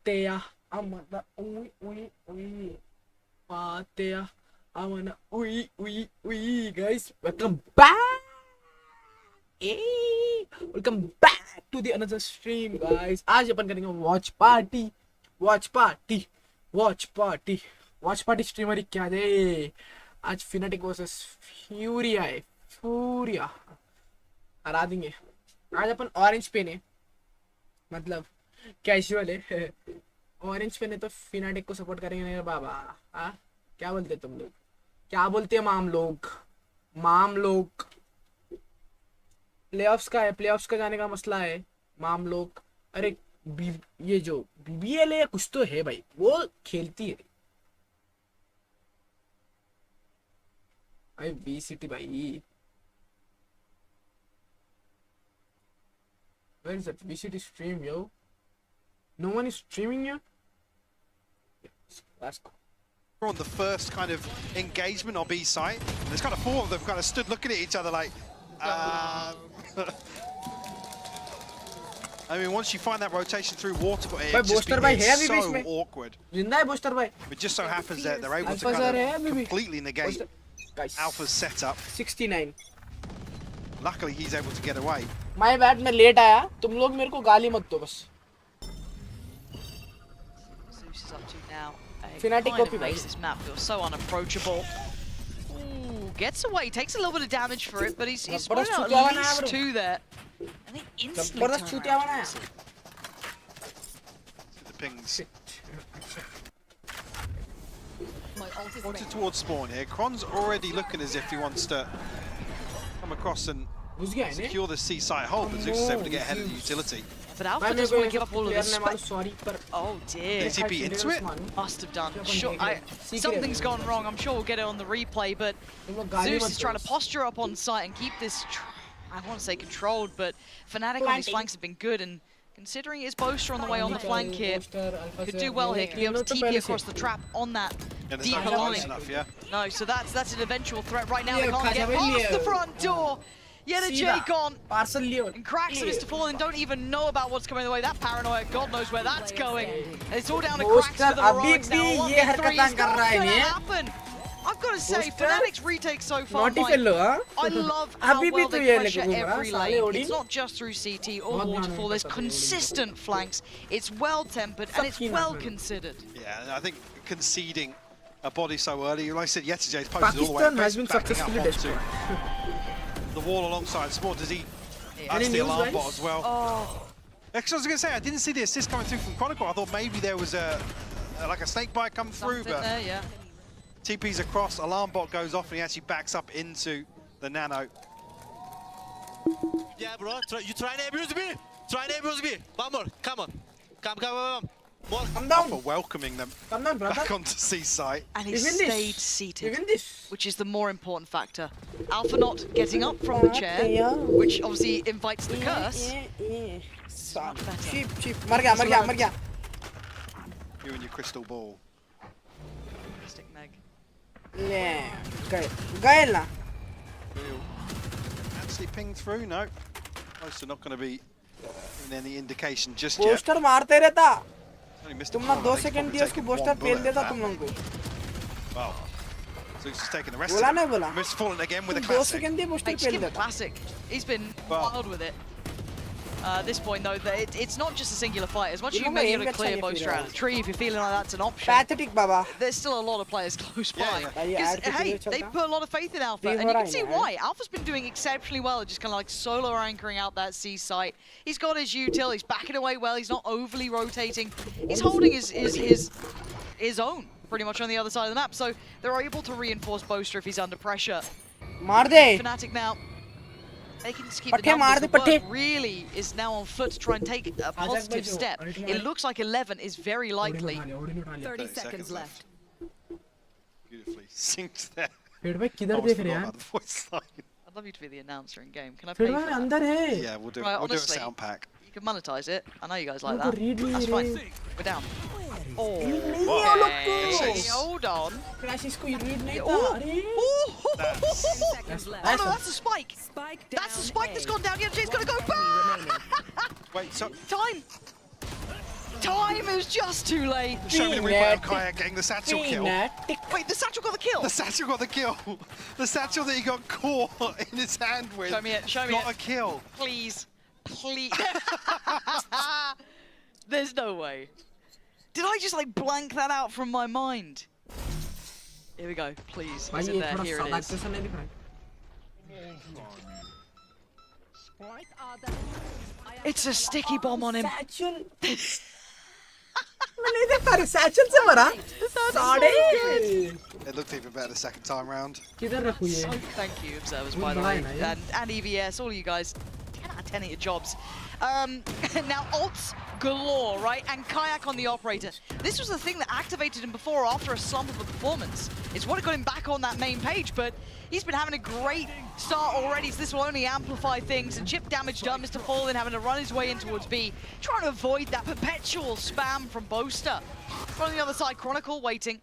Patea. Amana ui. Patea. Amana ui. Guys, welcome back. Hey, welcome back to the another stream, guys. आज अपन करेंगे watch party streamer क्या है? आज Fnc vs Furia हरा देंगे. आज अपन ऑरेंज पेन मतलब कैजुअल है. ऑरेंज पेन है तो Fnc को सपोर्ट करेंगे नहीं बाबा. हाँ क्या बोलते तुम लोग? क्या बोलते हैं माम लोग? प्लेऑफ्स का जाने का मसला है. माम लोग अरे ये जो BBL है कुछ तो है भाई, वो खेलती है भाई. VCT भाई, where is that VCT stream, yo? No one is streaming yet? Let's go. On the first kind of engagement on B site, there's kind of four of them kind of stood looking at each other like, I mean, once you find that rotation through water, it just becomes so awkward. It just so happens that they're able to kind of completely negate Alpha's setup. 69. Luckily, he's able to get away. My bad, मैं late आया. तुम लोग मेरे को गाली मत दो बस. Zeus is up to now. Fnatic copy makes this map feel so unapproachable. Ooh, gets away, takes a little bit of damage for it, but he's spotted out at least two there. And they instantly turn around. The pings. Pointed towards spawn here. Kron's already looking as if he wants to come across and secure the C site hold, but Zeus is able to get ahead of the utility. But Alpha doesn't want to give up all of this space. Oh dear. Did he be into it? Must have done. Sure, something's gone wrong. I'm sure we'll get it on the replay, but Zeus is trying to posture up on site and keep this, I want to say controlled, but Fnatic on these flanks have been good, and considering his Boaster on the way on the flank here, could do well here, could be able to TP across the trap on that deeper line. No, so that's an eventual threat right now. They can't get past the front door. Jitega gone, and cracks it is to fall and don't even know about what's coming the way. That paranoia, God knows where that's going. And it's all down to cracks for the heroics now. 1v3 is not going to happen. I've got to say, Fnatic's retake so far, I love how well they pressure every lane. It's not just through CT or Waterfall, there's consistent flanks, it's well tempered and it's well considered. Yeah, I think conceding a body so early, like I said, Jitaga's posted all the way has been successfully destroyed. The wall alongside Sport, does he? That's the alarm bot as well. Oh. Actually, I was going to say, I didn't see the assist coming through from Chronicle. I thought maybe there was like a snake bite come through, but there, yeah. TP's across, alarm bot goes off, and he actually backs up into the nano. Yeah, bro, you try and abuse me. One more, come on. Come. More. Come down. For welcoming them back onto C site. And he stayed seated, which is the more important factor. Alpha not getting up from the chair, which obviously invites the curse. Cheap. Mar gaya. You and your crystal ball. Stick Meg. Yeah, Gael na. Actually pinged through, no. Most are not going to be in any indication just yet. Poster मारते रहता. तुम ना 2 second दिया उसको poster पेल देता तुम लोगों को. Wow. Zeus is taking the rest of it. Missed falling again with a classic. 2 second दिया पोस्टर पेल देता. Classic. He's been wild with it. At this point though, it's not just a singular fight. As much as you may be able to clear Boaster out of the tree, if you're feeling like that's an option, pathetic, Baba. There's still a lot of players close by. Yeah. Hey, they put a lot of faith in Alpha, and you can see why. Alpha's been doing exceptionally well, just kind of like solo anchoring out that C site. He's got his util, he's backing away well, he's not overly rotating. He's holding his own pretty much on the other side of the map, so they're able to reinforce Boaster if he's under pressure. Fnatic now, they can just keep the numbers. The work really is now on foot to try and take a positive step. It looks like 11 is very likely. 30 seconds left. Beautifully synced there. I'd love you to be the announcer in game. Can I pay for that? Yeah, we'll do a sound pack. You can monetize it. I know you guys like that. That's fine. We're down. Oh, okay. Hold on. No, that's a spike. That's a spike that's gone down. Jay's gonna go back. Wait, so time. time. It was just too late. Show me the replay of Kayak getting the satchel kill. Wait, the satchel got the kill. The satchel got the kill. The satchel that he got caught in his hand with. Show me it. Show me got it. a kill. Please. Please. There's no way. Did I just like blank that out from my mind? Here we go. Please. Is it there? Here it is. It's a sticky bomb on him. satchel se mara. It looked even better the second time round. So thank you, observers, by the way, and EVS, all of you guys. 10 out of 10 at your jobs. Now ults galore, right? And Kayak on the operator. This was the thing that activated him before or after a slump of a performance. It's what got him back on that main page, but he's been having a great start already, so this will only amplify things. And chip damage done, Mr. Fallen having to run his way in towards B, trying to avoid that perpetual spam from Boaster. On the other side, Chronicle waiting.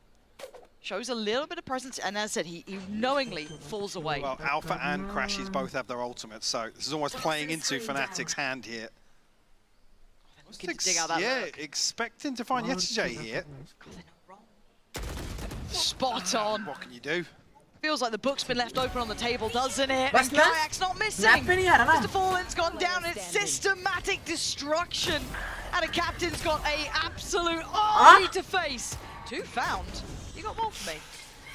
Shows a little bit of presence, and as I said, he knowingly falls away. Well, Alpha and Crashies both have their ultimates, so this is almost playing into Fnatic's hand here. Dig out that lurk. Expecting to find Jitega here. God, they're not wrong. Spot on. What can you do? Feels like the book's been left open on the table, doesn't it? Bas And na. Kayak's not missing. Mr. Fallen's gone down, and it's systematic destruction. And a captain's got a absolute army to face. 2 found. You got more for me.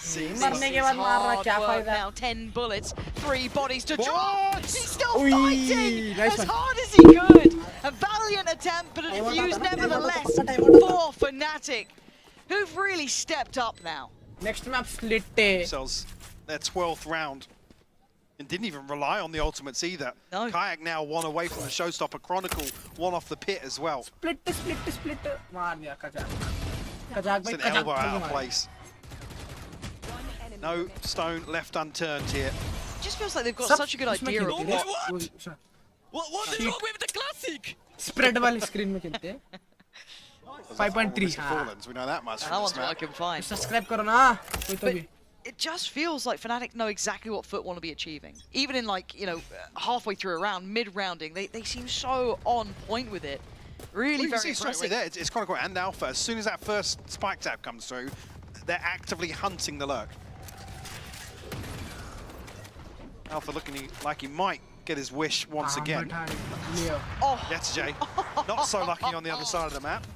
मरने के बाद मार रहा क्या फायदा Now 10 bullets, 3 bodies to drop. What? He's still Ui, fighting nice as one. hard as he could. A valiant attempt, but a defuse nevertheless for Fnatic, who've really stepped up now. next map split है Sells their 12th round and didn't even rely on the ultimates either. No. Kayak now 1 away from the showstopper. Chronicle 1 off the pit as well. split मार दिया Kazakh It's भाई an Kazakh elbow out of place. No stone left unturned here. It just feels like they've got सब such a good उसमें idea of खेलते what. हैं। What is wrong with the classic? spread वाली screen में खेलते हैं 5.3 Mr. Fallens, we know that much That from one's this what I map. can find. subscribe करो ना कोई तो But भी it just feels like Fnatic know exactly what Foot want to be achieving. Even in like, you know, halfway through a round, mid-rounding, they seem so on point with it. Really Well, you can very see straight away impressive. there, it's Chronicle and Alpha. As soon as that first spike tab comes through, they're actively hunting the lurk. Alpha looking like he might get his wish once again. Oh, Jitega, not so lucky on the other side of the map.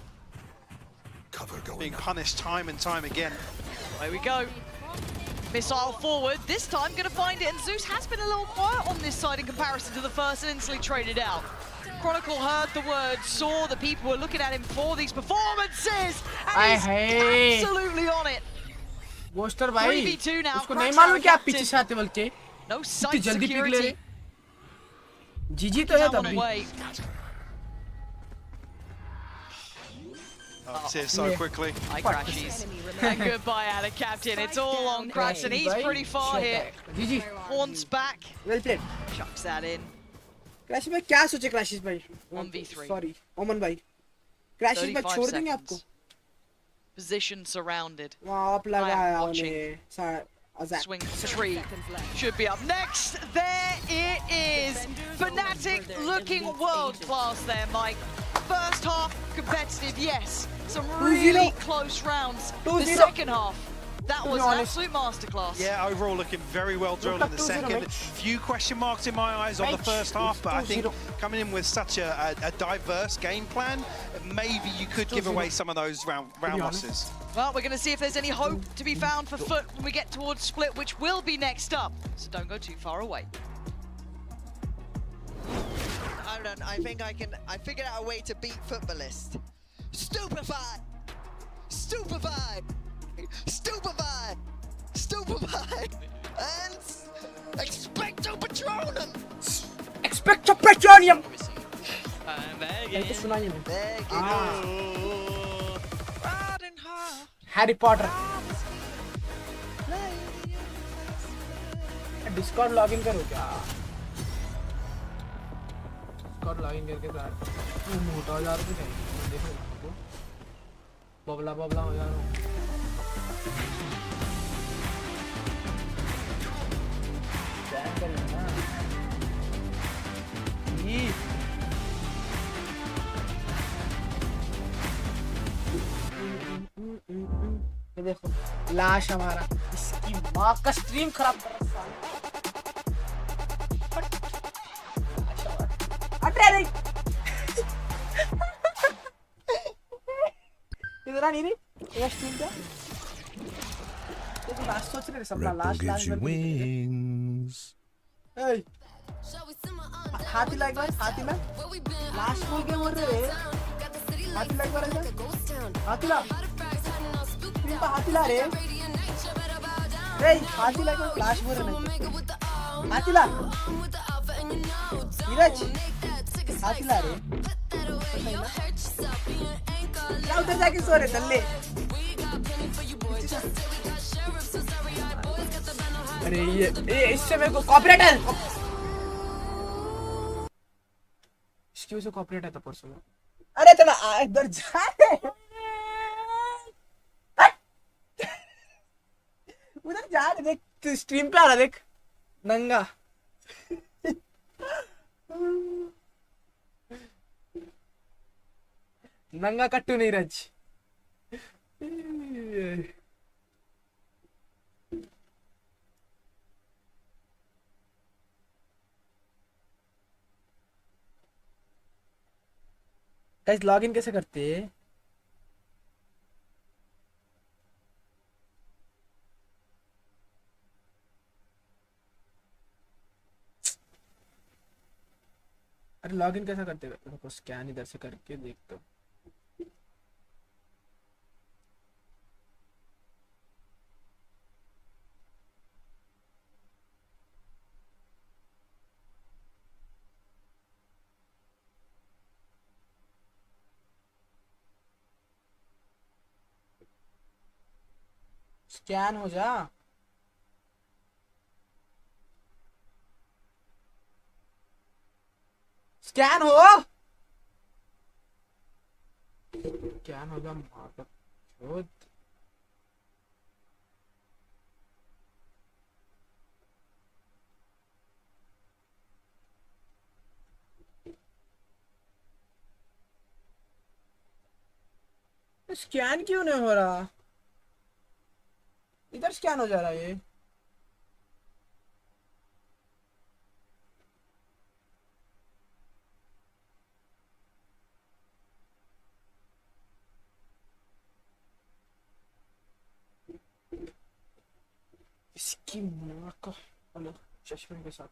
Being punished time and time again. there we go. Missile forward, this time gonna find it, and Zeus has been a little quiet on this side in comparison to the first and instantly traded out. Chronicle heard the word, saw the people were looking at him for these performances, and he's absolutely on it. Boaster भाई 3v2 now, उसको नहीं cracks मालूम out क्या captain. पीछे से आते बोल के No इतनी sight जल्दी पिक ले रहे security. जीजी तो है Now on तब भी away. Oh, it's here so yeah. quickly. Hi, Crashies. And goodbye, Ada Captain. It's all on Crash, and he's pretty far here. जीजी Horns back, well played chucks that in. क्रैशिस भाई क्या सोचे क्रैशिस भाई 1v3. Sorry ओमन भाई क्रैशिस भाई 35 छोड़ देंगे आपको seconds. Position surrounded. वहाँ आप लगाया watching. उन्हें Azak. Swing tree. Should be up next. There it is. Fnatic looking world class there, Mike. First half competitive, yes. Some really close rounds. The 2-0. second half, that was an honest. absolute masterclass. Yeah, overall looking very well drilled in the 2-0, second. mate. Few question marks in my eyes on the first half, but I think coming in with such a diverse game plan, maybe you could give away some of those round losses. Well, we're going to see if there's any hope to be found for Foot when we get towards Split, which will be next up. So don't go too far away. I don't know, I figured out a way to beat Footballist. Stupefied! Stupefied! Stupefied! Stupefied! And Expecto Patronum! Expecto Patronum There you Ah. go. Riding hard. Harry Potter Discord login करो क्या Discord login करके तो मोटा हो जा रहा है देखो आपको बबला हो जा रहा हूँ बैन करेंगे ना ये देखो लाश हमारा, इसकी माँ का स्ट्रीम खराब कर रहा है। अरे नहीं इधर नहीं ये स्ट्रीम क्या तो लास्ट सोच रहे सपना लास्ट हाथी लाइक बार हाथी में लास्ट बोल के बोल रहे हाथी लाइक बार हाथी ला स्क्रीन पे हाथी ला रे हाथी लाइक बार लास्ट बोल रहे हाथी ला नीरज हाथी ला रे क्या उधर जाके सो रहे दल्ले अरे ये इससे मेरे को कॉपीराइट है इसकी वजह से कॉपीराइट आता परसों में। अरे चला इधर जा उधर जा रहे देख तू स्ट्रीम पे आ रहा देख नंगा नंगा कट्टू नीरज गाइस लॉगिन कैसे करते हैं? अरे लॉगिन कैसे करते हैं? रुको स्कैन इधर से करके देखता हूँ। स्कैन हो जा स्कैन हो स्कैन होगा मार स्कैन क्यों नहीं हो रहा? इधर स्कैन हो जा रहा है ये इसकी माँ का हेलो चश्मे के साथ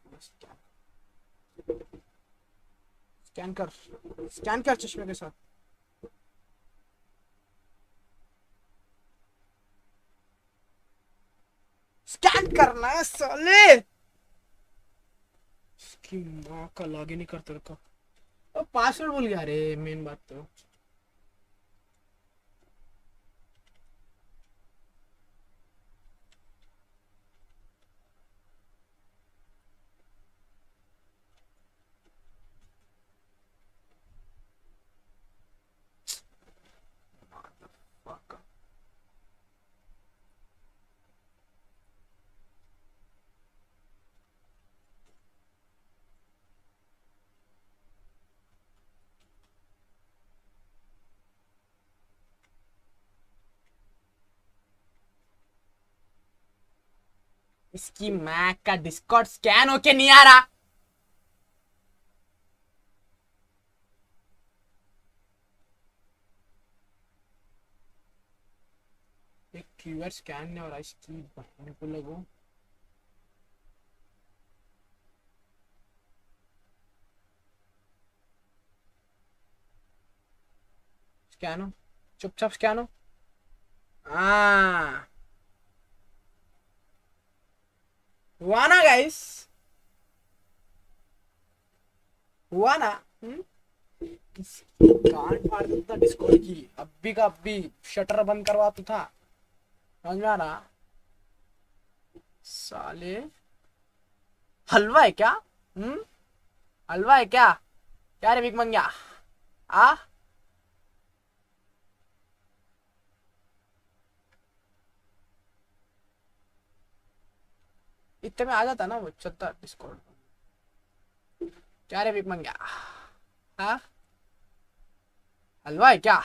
स्कैन कर चश्मे के साथ स्कैन करना है साले इसकी माँ का लॉगिन नहीं करता रखा और पासवर्ड भूल गया रे मेन बात तो इसकी मैक का डिस्कॉर्ड स्कैन होके नहीं आ रहा एक कीवर्ड स्कैन नहीं हो रहा इसकी बहन को लगो स्कैन हो चुपचाप स्कैन हो हुआ ना गाइस हुआ ना गांड फाड़ देता डिस्कॉर्ड की अभी का अभी शटर बंद करवा तो था समझ में आ रहा साले हलवा है क्या हलवा है क्या क्या रे बिग मंग्या आ इतने में आ जाता ना वो चलता डिस्कॉर्ड क्या रे बिग मंग्या हाँ हलवा है क्या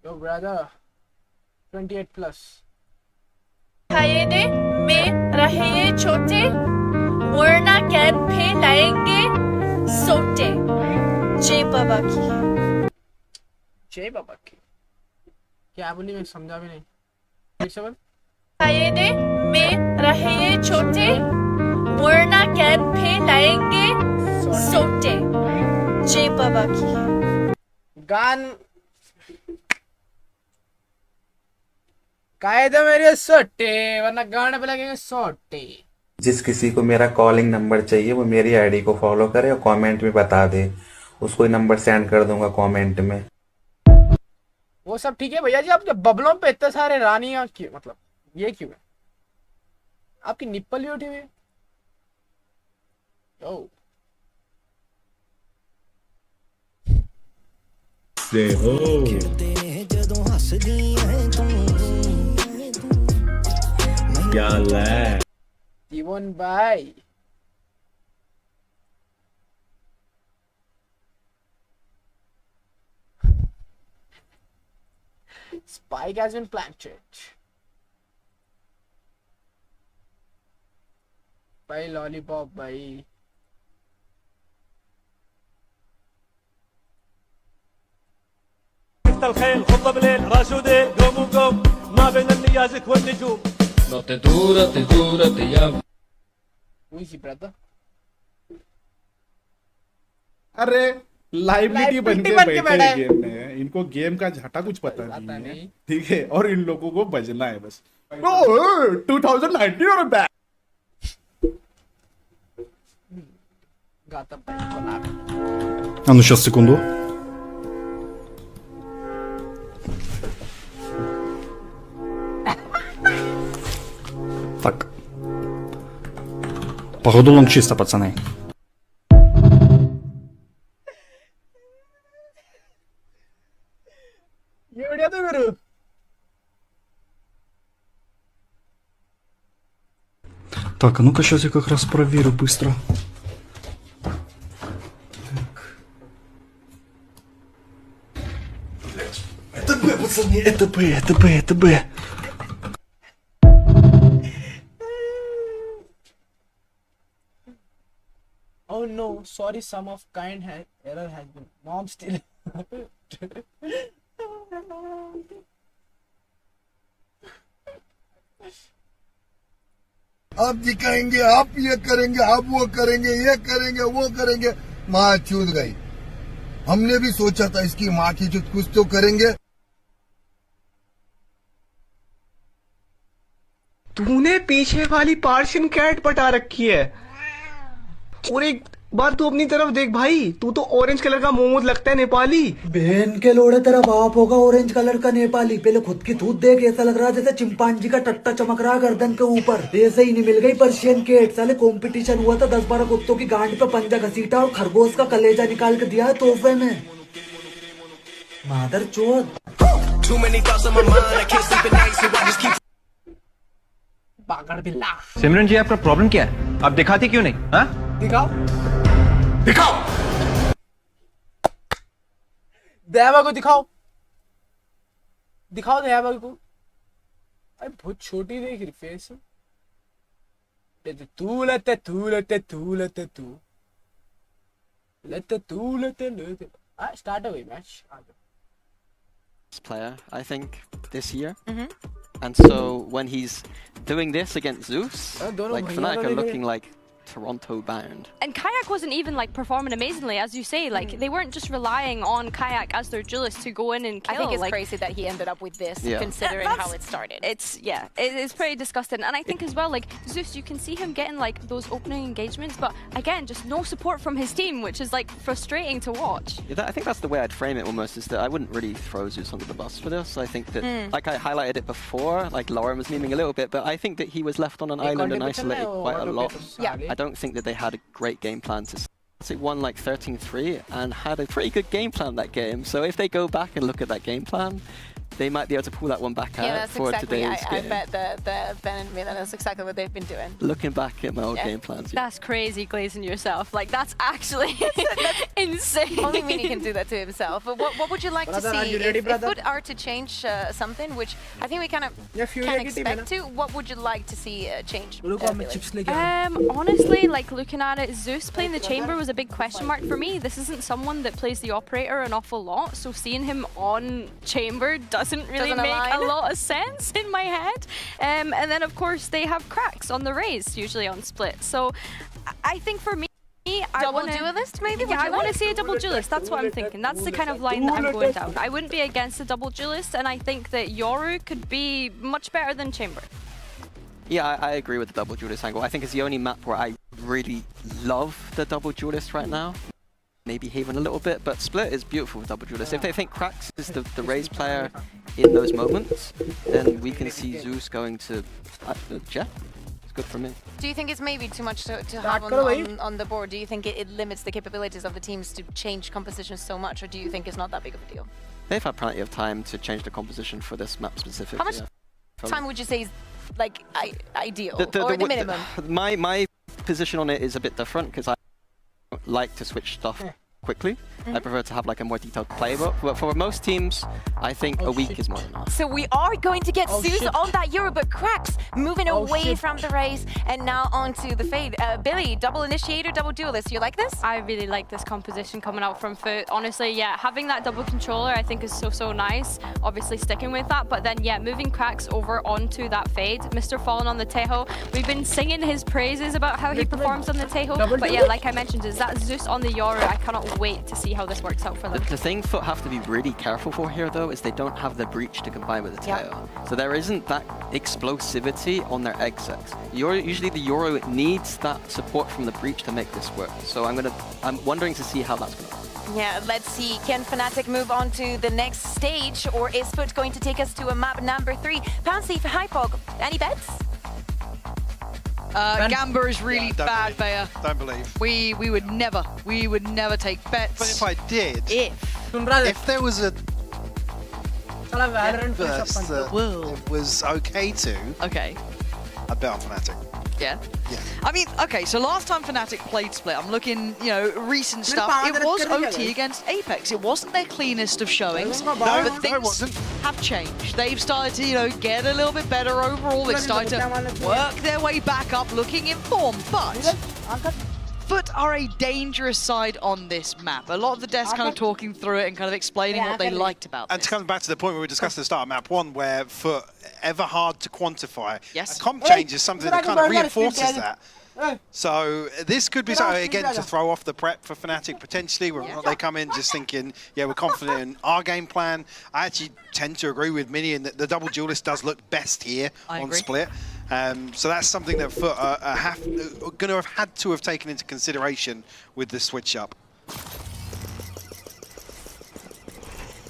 Yo brother, 28 plus. खाएदे में रहे ये छोटे वरना कैद पे लाएंगे सोटे जय बाबा की क्या बोली मैं समझा भी नहीं। खाएदे में रहे ये छोटे वरना कैद पे लाएंगे सोटे जय बाबा की गान कायदे मेरे सोटे वरना गाने पे लगेंगे सोटे। जिस किसी को मेरा कॉलिंग नंबर चाहिए वो मेरी आईडी को फॉलो करे और कमेंट में बता दे, उसको ही नंबर सेंड कर दूंगा कमेंट में। वो सब ठीक है भैया जी, आप जब बबलों पे इतने सारे रानियां क्यों, मतलब ये क्यों है? आपकी निप्पल भी उठी हुई है? ओ जीवन भाई spike has been planted भाई लॉलीपॉप भाई الخيل خطة بليل راشودي قوموا قوم ما بين النيازك والنجوم. Who is he, brother? अरे लाइबिलिटी बन के Liability बैठे बैठा हैं है। गेम में, इनको गेम का झटा कुछ पता नहीं है, ठीक है, और इन लोगों को बजना है बस। 2019 और बैक गाता collab. А ну сейчас, секунду. Так. Походу он чисто, пацаны. ये वीडियो तो गुरु Так, а ну-ка сейчас я как раз проверю быстро. Это Б, пацаны, это Б, это Б, это Б. Oh no, sorry, some of kind error has been. Mom still. आप दिखाएंगे, आप ये करेंगे, आप वो करेंगे, ये करेंगे, वो करेंगे। माँ चूत गई। हमने भी सोचा था इसकी माँ की चूत कुछ तो करेंगे। तूने पीछे वाली पार्शियन कैट पटा रखी है। और एक बार तू अपनी तरफ देख भाई, तू तो ऑरेंज कलर का मोमोज लगता है नेपाली। बहन के लोड़े तेरा बाप होगा ऑरेंज कलर का नेपाली। पहले खुद की थूत देख, ऐसा लग रहा जैसे चिंपांजी का टट्टा चमक रहा गर्दन के ऊपर। ऐसे ही नहीं मिल गई पर्शियन कैट। साले कंपटीशन हुआ था, 10-12 कुत्तों की गांड पे पंजा घसीटा और खरगोश का कलेजा निकाल के दिया है तोहफे में। मादर चोद। पागल बिल्ला। सिमरन जी आपका प्रॉब्लम क्या है? आप दिखाती क्यों नहीं? हाँ? दिखाओ दिखाओ दयाबा को दिखाओ दिखाओ दयाबा को। अरे बहुत छोटी देख रही फेस। तू लेते तू लेते तू लेते तू लेते तू लेते लेते। स्टार्ट हो गई match. Player, I think, this year. And so when he's doing this against Zeus, like Fnatic are looking like Toronto bound. And Kayak wasn't even like performing amazingly, as you say. Like they weren't just relying on Kayak as their duelist to go in and kill. I think it's crazy that he ended up with this, considering how it started. It's pretty disgusting. And I think as well, like Zeus, you can see him getting like those opening engagements, but again, just no support from his team, which is like frustrating to watch. Yeah, I think that's the way I'd frame it almost, is that I wouldn't really throw Zeus under the bus for this. I think that, like I highlighted it before, like Lauren was memeing a little bit, but I think that he was left on an island and isolated quite a lot. I don't think that they had a great game plan to. They won like 13-3 and had a pretty good game plan that game. So if they go back and look at that game plan, they might be able to pull that one back out that's for exactly. today's I game. bet the Ben and Milan, that's exactly what they've been doing. Looking back at my old game plans. Yeah. That's crazy, glazing yourself. Like, that's actually insane. Only Mini can do that to himself. But what would you like to see if Fut are to change something, which I think we kind of can expect to? What would you like to see change? Honestly, like looking at it, Zeus playing the chamber was a big question mark for me. This isn't someone that plays the operator an awful lot, so seeing him on chamber doesn't really make a lot of sense in my head. And then of course they have cracks on the Raze, usually on split. So I think for me, double duelist, maybe? Yeah, I want to see a double duelist. That's what I'm thinking. That's the kind of line that I'm going down. I wouldn't be against a double duelist, and I think that Yoru could be much better than Chamber. Yeah, I agree with the double duelist angle. I think it's the only map where I really love the double duelist right now. Maybe Haven a little bit, but Split is beautiful with double duelist. If they think Krax is the Raze player in those moments, then we can see Zeus going to Jet. It's good for me. Do you think it's maybe too much to have on the board? Do you think it limits the capabilities of the teams to change compositions so much, or do you think it's not that big of a deal? They've had plenty of time to change the composition for this map specifically. How much time would you say is like ideal, or the minimum? My position on it is a bit different because I don't like to switch stuff quickly. I prefer to have like a more detailed playbook, but for most teams, I think a week is more than enough. So we are going to get Zeus on that Euro, but Krax moving away from the Raze and now onto the Fade. Billy, double initiator, double duelist. You like this? I really like this composition coming out from Fut. Honestly, yeah, having that double controller I think is so nice. Obviously sticking with that, but then yeah, moving Krax over onto that Fade. Mr. Fallen on the Tejo. We've been singing his praises about how he performs on the Tejo, but yeah, like I mentioned, is that Zeus on the Yoru? I cannot wait to see how this works out for them. The thing Fut have to be really careful for here though is they don't have the breach to combine with the tail. So there isn't that explosivity on their exits. Usually the Euro needs that support from the breach to make this work. So I'm wondering to see how that's going to work. Yeah, let's see. Can Fnatic move on to the next stage, or is Fut going to take us to a map number 3? Pansy, Hypog, any bets? Gamba is really bad, Bayer. Don't believe. We would never take bets. But if I did, if there was a verse that it was okay to, I'd bet on Fnatic. Yeah? Yeah. I mean, okay, so last time Fnatic played Split, I'm looking, you know, recent stuff. It was OT against Apex. It wasn't their cleanest of showings, but things have changed. They've started to, you know, get a little bit better overall. They've started to work their way back up, looking in form, but Fut are a dangerous side on this map. A lot of the devs kind of talking through it and kind of explaining what they liked about it. And to come back to the point where we discussed at the start of map 1, where Fut ever hard to quantify. Yes. A comp change is something that kind of reinforces that. So this could be something, again, to throw off the prep for Fnatic potentially, where they come in just thinking, yeah, we're confident in our game plan. I actually tend to agree with Mini in that the double duelist does look best here on Split. So that's something that Fut are going to have had to have taken into consideration with the switch up.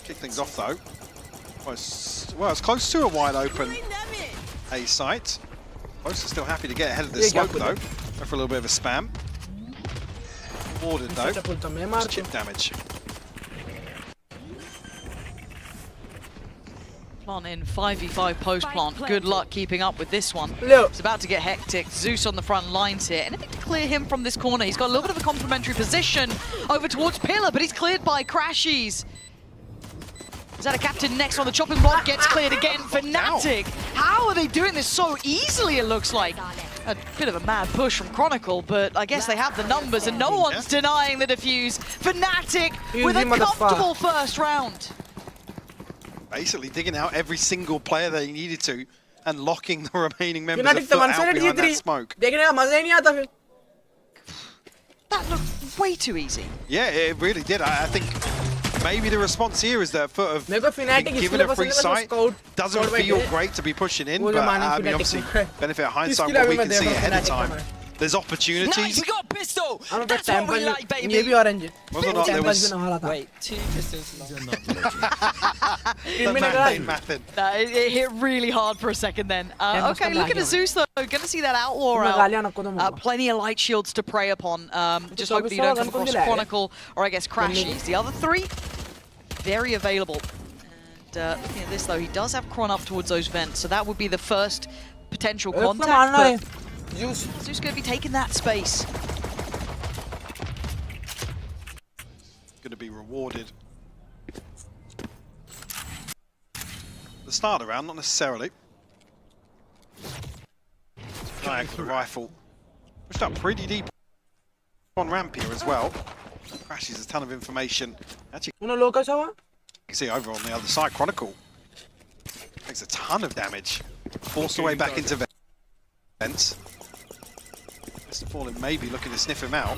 Kick things off though. Well, it's close to a wide open A site. Most are still happy to get ahead of the smoke though. Go for a little bit of a spam. Warded though. Just chip damage. Plant in 5v5 post-plant. Good luck keeping up with this one. It's about to get hectic. Zeus on the front lines here. Anything to clear him from this corner. He's got a little bit of a complimentary position over towards Pillar, but he's cleared by Crashies. Is that a captain next on the chopping block? Gets cleared again. Fnatic. How are they doing this so easily, it looks like? A bit of a mad push from Chronicle, but I guess they have the numbers and no one's denying the defuse. Fnatic with a comfortable first round. Basically digging out every single player they needed to and locking the remaining members of Fut out behind that smoke. That looked way too easy. Yeah, it really did. I think maybe the response here is that Fut have been given a free sight. Doesn't feel great to be pushing in, but I mean, obviously, benefit of hindsight, what we can see ahead of time. There's opportunities. Nice, we got a pistol! That's what we like, baby! Whether or not there was... Wait, 2 pistols. It hit really hard for a second then. Okay, look at the Zeus though. Gonna see that Outlaw out. Plenty of light shields to prey upon. Just hope that you don't come across Chronicle or I guess Crashies. The other 3, very available. looking at this though, he does have Kron up towards those vents, so that would be the first potential contact. But Zeus going to be taking that space. Going to be rewarded. The start of the round, not necessarily. Kayak with the rifle. Pushed up pretty deep on ramp here as well. Crashes a ton of information. Actually, you can see over on the other side, Chronicle takes a ton of damage. Forced away back into vents. Mr. Fallen maybe looking to sniff him out.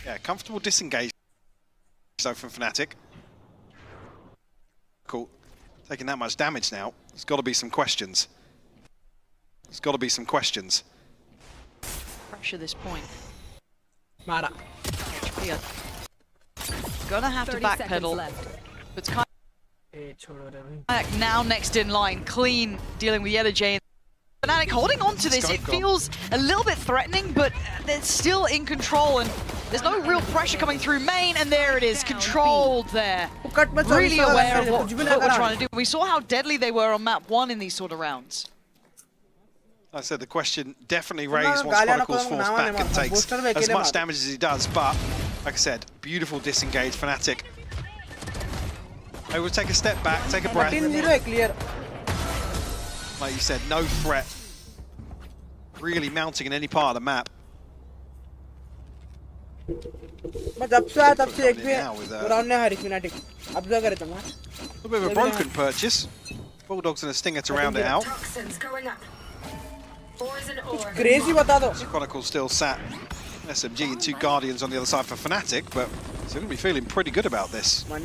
Yeah, comfortable disengage so from Fnatic. Cool. Taking that much damage now. There's got to be some questions. There's got to be some questions. Pressure this point. Mara. Gonna have to backpedal. It's kind of now next in line, clean, dealing with Jitega. Fnatic holding on to this. It feels a little bit threatening, but they're still in control, and there's no real pressure coming through main, and there it is, controlled there. Really aware of what we're trying to do. We saw how deadly they were on map 1 in these sort of rounds. Like I said, the question definitely raised once Chronicle's forced back and takes as much damage as he does, but like I said, beautiful disengage. Fnatic. They will take a step back, take a breath. Like you said, no threat really mounting in any part of the map. A little bit of a broken purchase. Bulldogs and a stinger to round it out. Crazy Chronicle still sat SMG and 2 Guardians on the other side for Fnatic, but they're going to be feeling pretty good about this. I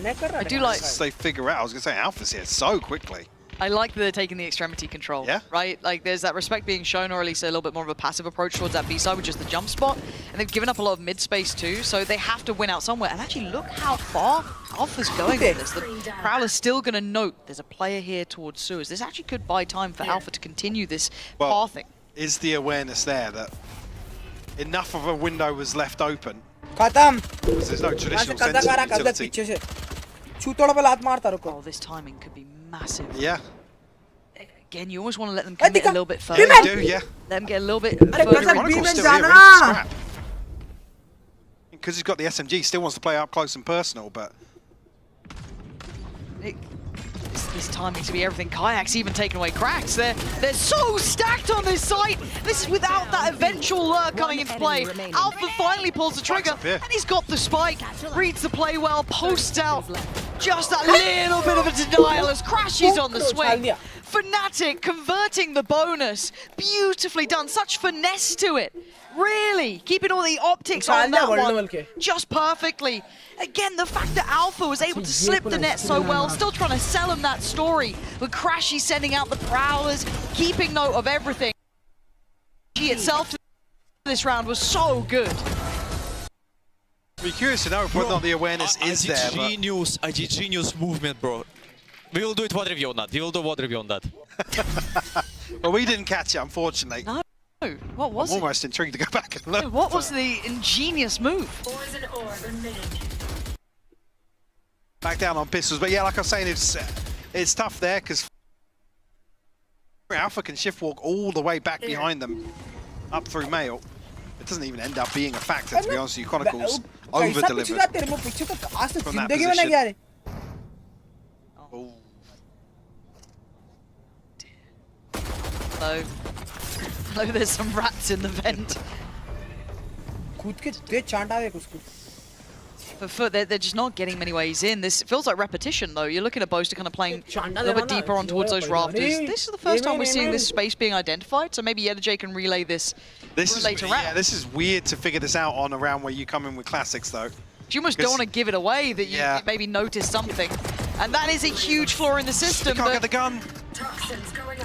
do like... As they figure out, I was going to say, Alpha's here so quickly. I like that they're taking the extremity control, right? Like, there's that respect being shown, or at least a little bit more of a passive approach towards that B side, which is the jump spot. And they've given up a lot of mid space too, so they have to win out somewhere. And actually, look how far Alpha's going with this. The Prowler's still going to note there's a player here towards sewers. This actually could buy time for Alpha to continue this pathing. Is the awareness there that enough of a window was left open? Because there's no traditional sense of utility. Oh, this timing could be massive. Yeah. Again, you almost want to let them commit a little bit further. Yeah, you do, yeah. Let them get a little bit further. Chronicle's still here, ready to scrap. Because he's got the SMG, he still wants to play up close and personal, but... This timing to be everything. Kayak's even taken away cracks. They're so stacked on this site. This is without that eventual lure coming into play. Alpha finally pulls the trigger, and he's got the spike. Reads the play well, posts out. Just that little bit of a denial as Crashy's on the swing. Fnatic converting the bonus. Beautifully done. Such finesse to it. Really, keeping all the optics on that one just perfectly. Again, the fact that Alpha was able to slip the net so well, still trying to sell him that story, with Crashy sending out the Prowlers, keeping note of everything. G itself this round was so good. I'd be curious to know whether or not the awareness is there. I did genius movement, bro. We will do it water review on that. We will do water review on that. Well, we didn't catch it, unfortunately. No. What was I'm almost intrigued to go back and look. What was the ingenious move? Back down on pistols, but yeah, like I was saying, it's tough there because Alpha can shift walk all the way back behind them, up through Mail. It doesn't even end up being a factor, to be honest with you. Chronicles over-delivered from that position. Oh. No, there's some rats in the vent. For Fut, they're just not getting many ways in. This feels like repetition, though. You're looking at Boaster kind of playing a little bit deeper on towards those rafters. This is the first time we're seeing this space being identified, so maybe Jitega can relay this later round. Yeah, this is weird to figure this out on a round where you come in with classics, though. You almost don't want to give it away that you maybe notice something. And that is a huge flaw in the system. Can't get the gun.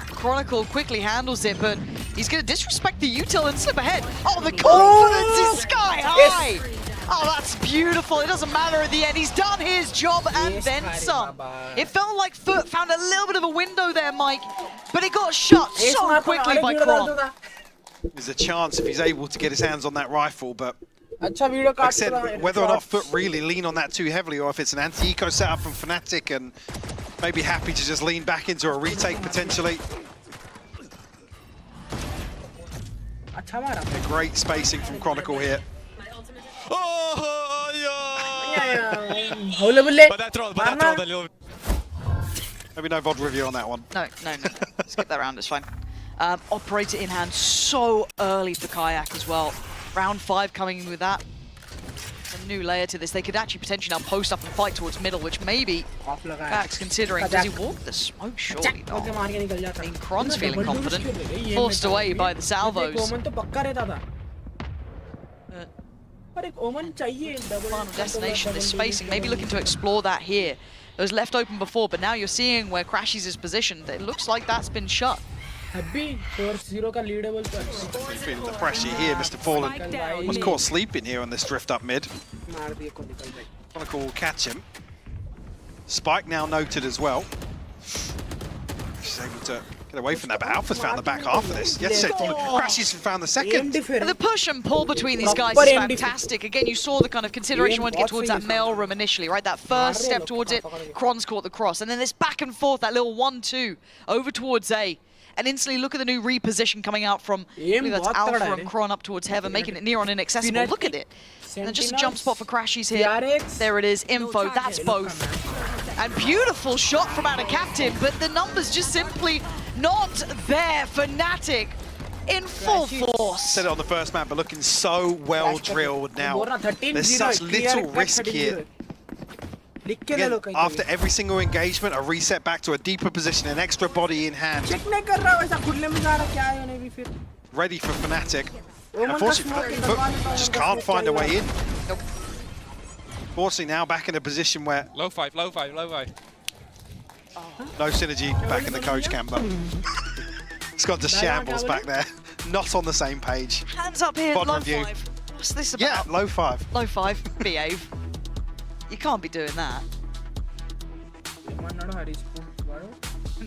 Chronicle quickly handles it, but he's going to disrespect the util and slip ahead. Oh, the confidence is sky high! Yes. Oh, that's beautiful. It doesn't matter at the end. He's done his job and then some. It felt like Fut found a little bit of a window there, Mike, but it got shut so quickly by Kron. There's a chance if he's able to get his hands on that rifle, but Like I said, whether or not Fut really lean on that too heavily, or if it's an anti-eco setup from Fnatic and maybe happy to just lean back into a retake potentially. A great spacing from Chronicle here. Oh, Maybe no VOD review on that one. No. Skip that round, it's fine. Operator in hand so early for Kayak as well. Round 5 coming in with that. It's a new layer to this. They could actually potentially now post up and fight towards middle, which maybe Kayak's considering. Does he walk the smoke? Surely not. I mean, Kron's feeling confident. Forced away by the salvos. Final destination, this spacing, maybe looking to explore that here. It was left open before, but now you're seeing where Crashies is positioned. It looks like that's been shut. Feeling the pressure here, Mr. Fallen was caught sleeping here on this drift up mid. Chronicle will catch him. Spike now noted as well. She's able to get away from that, but Alpha's found the back half of this. Yes, Crashies found the second. The push and pull between these guys is fantastic. Again, you saw the kind of consideration when to get towards that mail room initially, right? That first step towards it, Kron's caught the cross. And then this back and forth, that little 1-2 over towards A. And instantly look at the new reposition coming out from, I believe that's Alpha and Kron up towards Heaven, making it near on inaccessible. Look at it. And then just a jump spot for Crashies here. There it is, info, that's both. And beautiful shot from out of Captain, but the numbers just simply not there. Fnatic in full force. Said it on the first map, but looking so well drilled now. There's such little risk here. Again, after every single engagement, a reset back to a deeper position, an extra body in hand. Ready for Fnatic. Unfortunately, just can't find a way in. Fortunately, now back in a position where... Low five. No synergy back in the coach camp, but it's gone to shambles back there. Not on the same page. Hands up here, VOD low review. 5. What's this about? Yeah, low 5. Low 5, behave. You can't be doing that.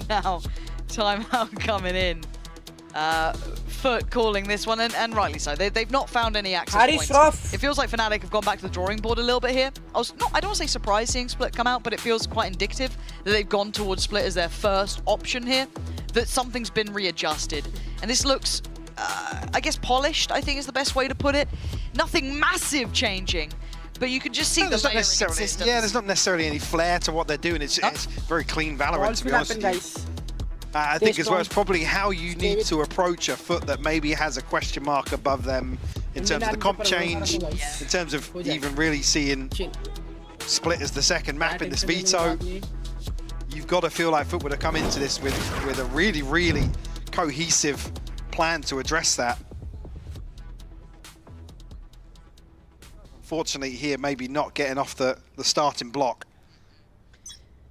Now, timeout coming in. Fut calling this one, and rightly so. They've not found any access points. It feels like Fnatic have gone back to the drawing board a little bit here. I don't want to say surprised seeing Split come out, but it feels quite indicative that they've gone towards Split as their first option here, that something's been readjusted. And this looks, I guess, polished, I think is the best way to put it. Nothing massive changing. But you can just see the layering systems. Yeah, there's not necessarily any flair to what they're doing. It's very clean Valorant, to be honest with you. I think as well, it's probably how you need to approach a Fut that maybe has a question mark above them in terms of the comp change, in terms of even really seeing Split as the second map in this veto. You've got to feel like Fut would have come into this with a really, really cohesive plan to address that. Fortunately here, maybe not getting off the starting block.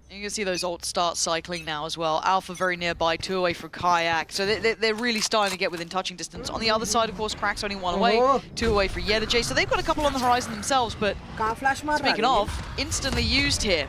You can see those ult starts cycling now as well. Alpha very nearby, 2 away from Kayak. So they're really starting to get within touching distance. On the other side, of course, Crack's only 1 away, 2 away for Jitega. So they've got a couple on the horizon themselves, but speaking of, instantly used here.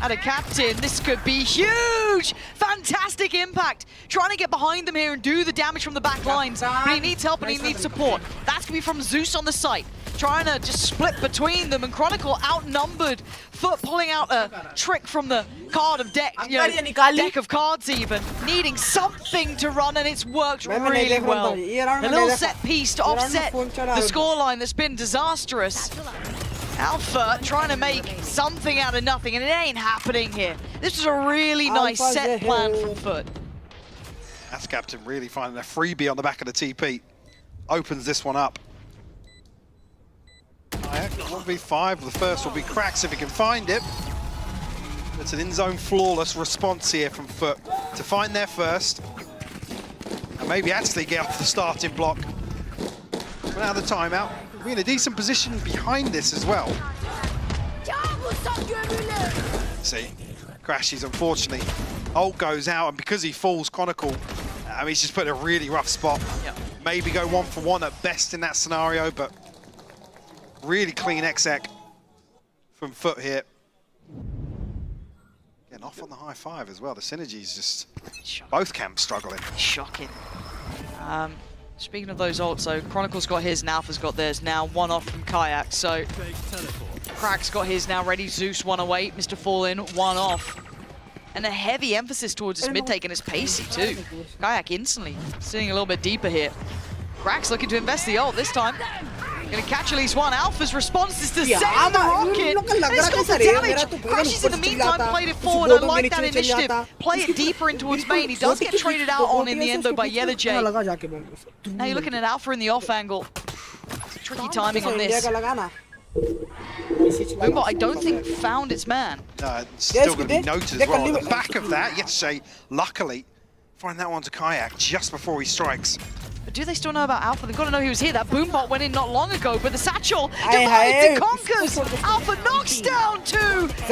And a Captain, this could be huge! Fantastic impact! Trying to get behind them here and do the damage from the back lines. But he needs help and he needs support. That's going to be from Zeus on the site. Trying to just split between them, and Chronicle outnumbered. Fut pulling out a trick from the card of deck, deck of cards even. Needing something to run, and it's worked really well. A little set piece to offset the scoreline that's been disastrous. Alpha trying to make something out of nothing, and it ain't happening here. This was a really nice set plan from Fut. That's Captain really finding a freebie on the back of the TP. Opens this one up. 1v5, the first will be Cracks if he can find it. It's an in-zone flawless response here from Fut to find their first. And maybe actually get off the starting block. But now the timeout. We're in a decent position behind this as well. See, Crashies unfortunately. Ult goes out, and because he falls, Chronicle, I mean, he's just put in a really rough spot. Yep. Maybe go 1-for-1 at best in that scenario, but really clean exec from Fut here. Getting off on the high 5 as well. The synergy's just both camps struggling. Shocking. Speaking of those ults, so Chronicle's got his and Alpha's got theirs now, one off from Kayak. So Crack's got his now ready. Zeus one away, Mr. Fallen one off. And a heavy emphasis towards his mid take and his pacey too. Kayak instantly sitting a little bit deeper here. Crack's looking to invest the ult this time. Gonna catch at least one. Alpha's response is to send the rocket. It's got the damage. Crashes in the meantime played it forward. I like that initiative. Play it deeper in towards main. He does get traded out on in the end though by Jitega. Now you're looking at Alpha in the off angle. Tricky timing on this. Boombot, I don't think found its man. No, it's still going to be noted as well. On the back of that, Yeche, luckily, find that one to Kayak just before he strikes. But do they still know about Alpha? They've got to know he was here. That Boombot went in not long ago, but the satchel divides and conquers. Alpha knocks down two. Fourth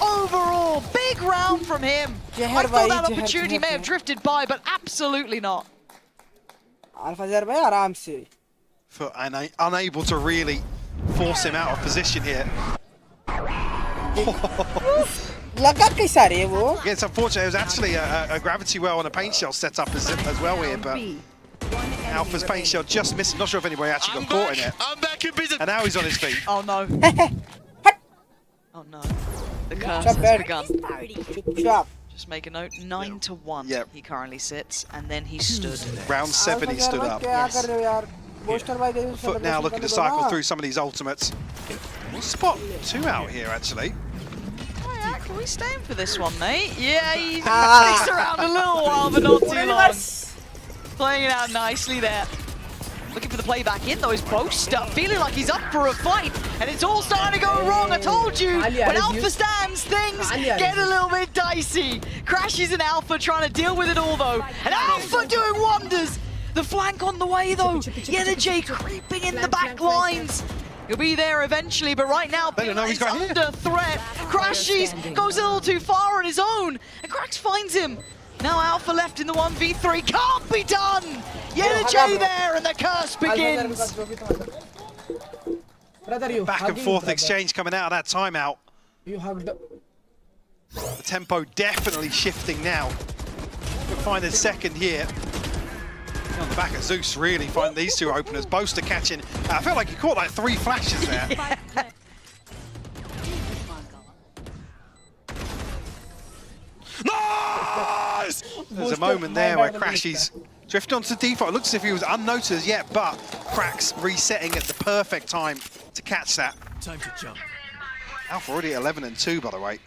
overall. Big round from him. I thought that opportunity may have drifted by, but absolutely not. For unable to really force him out of position here. It's unfortunate. It was actually a gravity well and a paint shell set up as well here, but Alpha's paint shell just missed. Not sure if anybody actually got caught in it. I'm back in business. And now he's on his feet. Oh no. Oh no. The curse has begun. Just make a note, 9-1 he currently sits, and then he stood. Round 7 he stood up. Yes. Fut now looking to cycle through some of these ultimates. Spot 2 out here actually. Are we staying for this one, mate? Yeah, he sticks around a little while, but not too long. Playing it out nicely there. Looking for the play back in, though. His boast up, feeling like he's up for a fight, and it's all starting to go wrong. I told you, when Alpha stands, things get a little bit dicey. Crashes in Alpha, trying to deal with it all, though. And Alpha doing wonders. The flank on the way, though. Yeah, the J creeping in the back lines. He'll be there eventually, but right now, he's under threat. Crashes goes a little too far on his own, and Cracks finds him. Now Alpha left in the 1v3, can't be done! Yeah, the J there, and the curse begins. Back and forth exchange coming out of that timeout. The tempo definitely shifting now. We'll find a second here. On the back of Zeus, really find these two openers. Boaster catching. I felt like he caught like 3 flashes there. Nice! There's a moment there where Crashy's drifted onto default. It looks as if he was unnoticed as yet, but Cracks resetting at the perfect time to catch that. Time to jump. Alpha already at 11-2, by the way.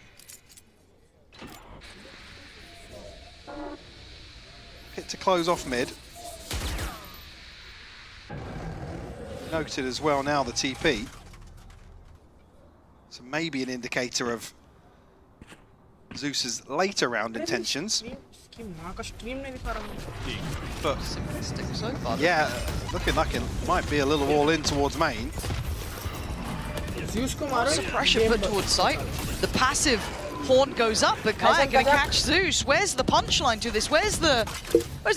Hit to close off mid. Noted as well now the TP. So maybe an indicator of Zeus's later round intentions. But yeah, looking like it might be a little all in towards main. Lots of pressure put towards site. The passive haunt goes up, but Kayak gonna catch Zeus. Where's the punchline to this? Where's the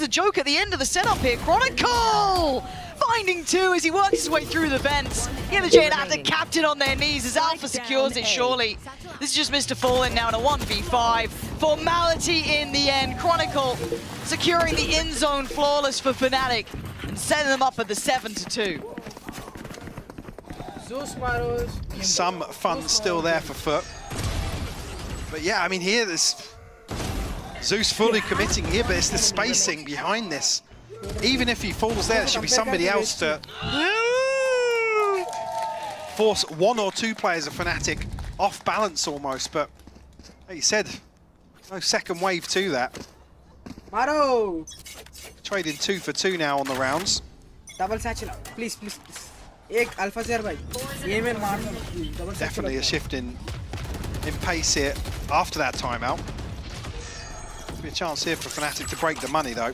joke at the end of the setup here? Chronicle finding 2 as he works his way through the vents. Yeah, the Jade have the captain on their knees as Alpha secures it surely. This is just Mr. Fallen now in a 1v5. Formality in the end. Chronicle securing the in-zone flawless for Fnatic and setting them up at the 7-2. Some fun still there for Fut. But yeah, I mean here there's Zeus fully committing here, but it's the spacing behind this. Even if he falls there should be somebody else to force 1 or 2 players of Fnatic off balance almost, but like you said, no second wave to that. Trading 2 for 2 now on the rounds. Double satchel, please. Definitely a shift in pace here after that timeout. Be a chance here for Fnatic to break the money though.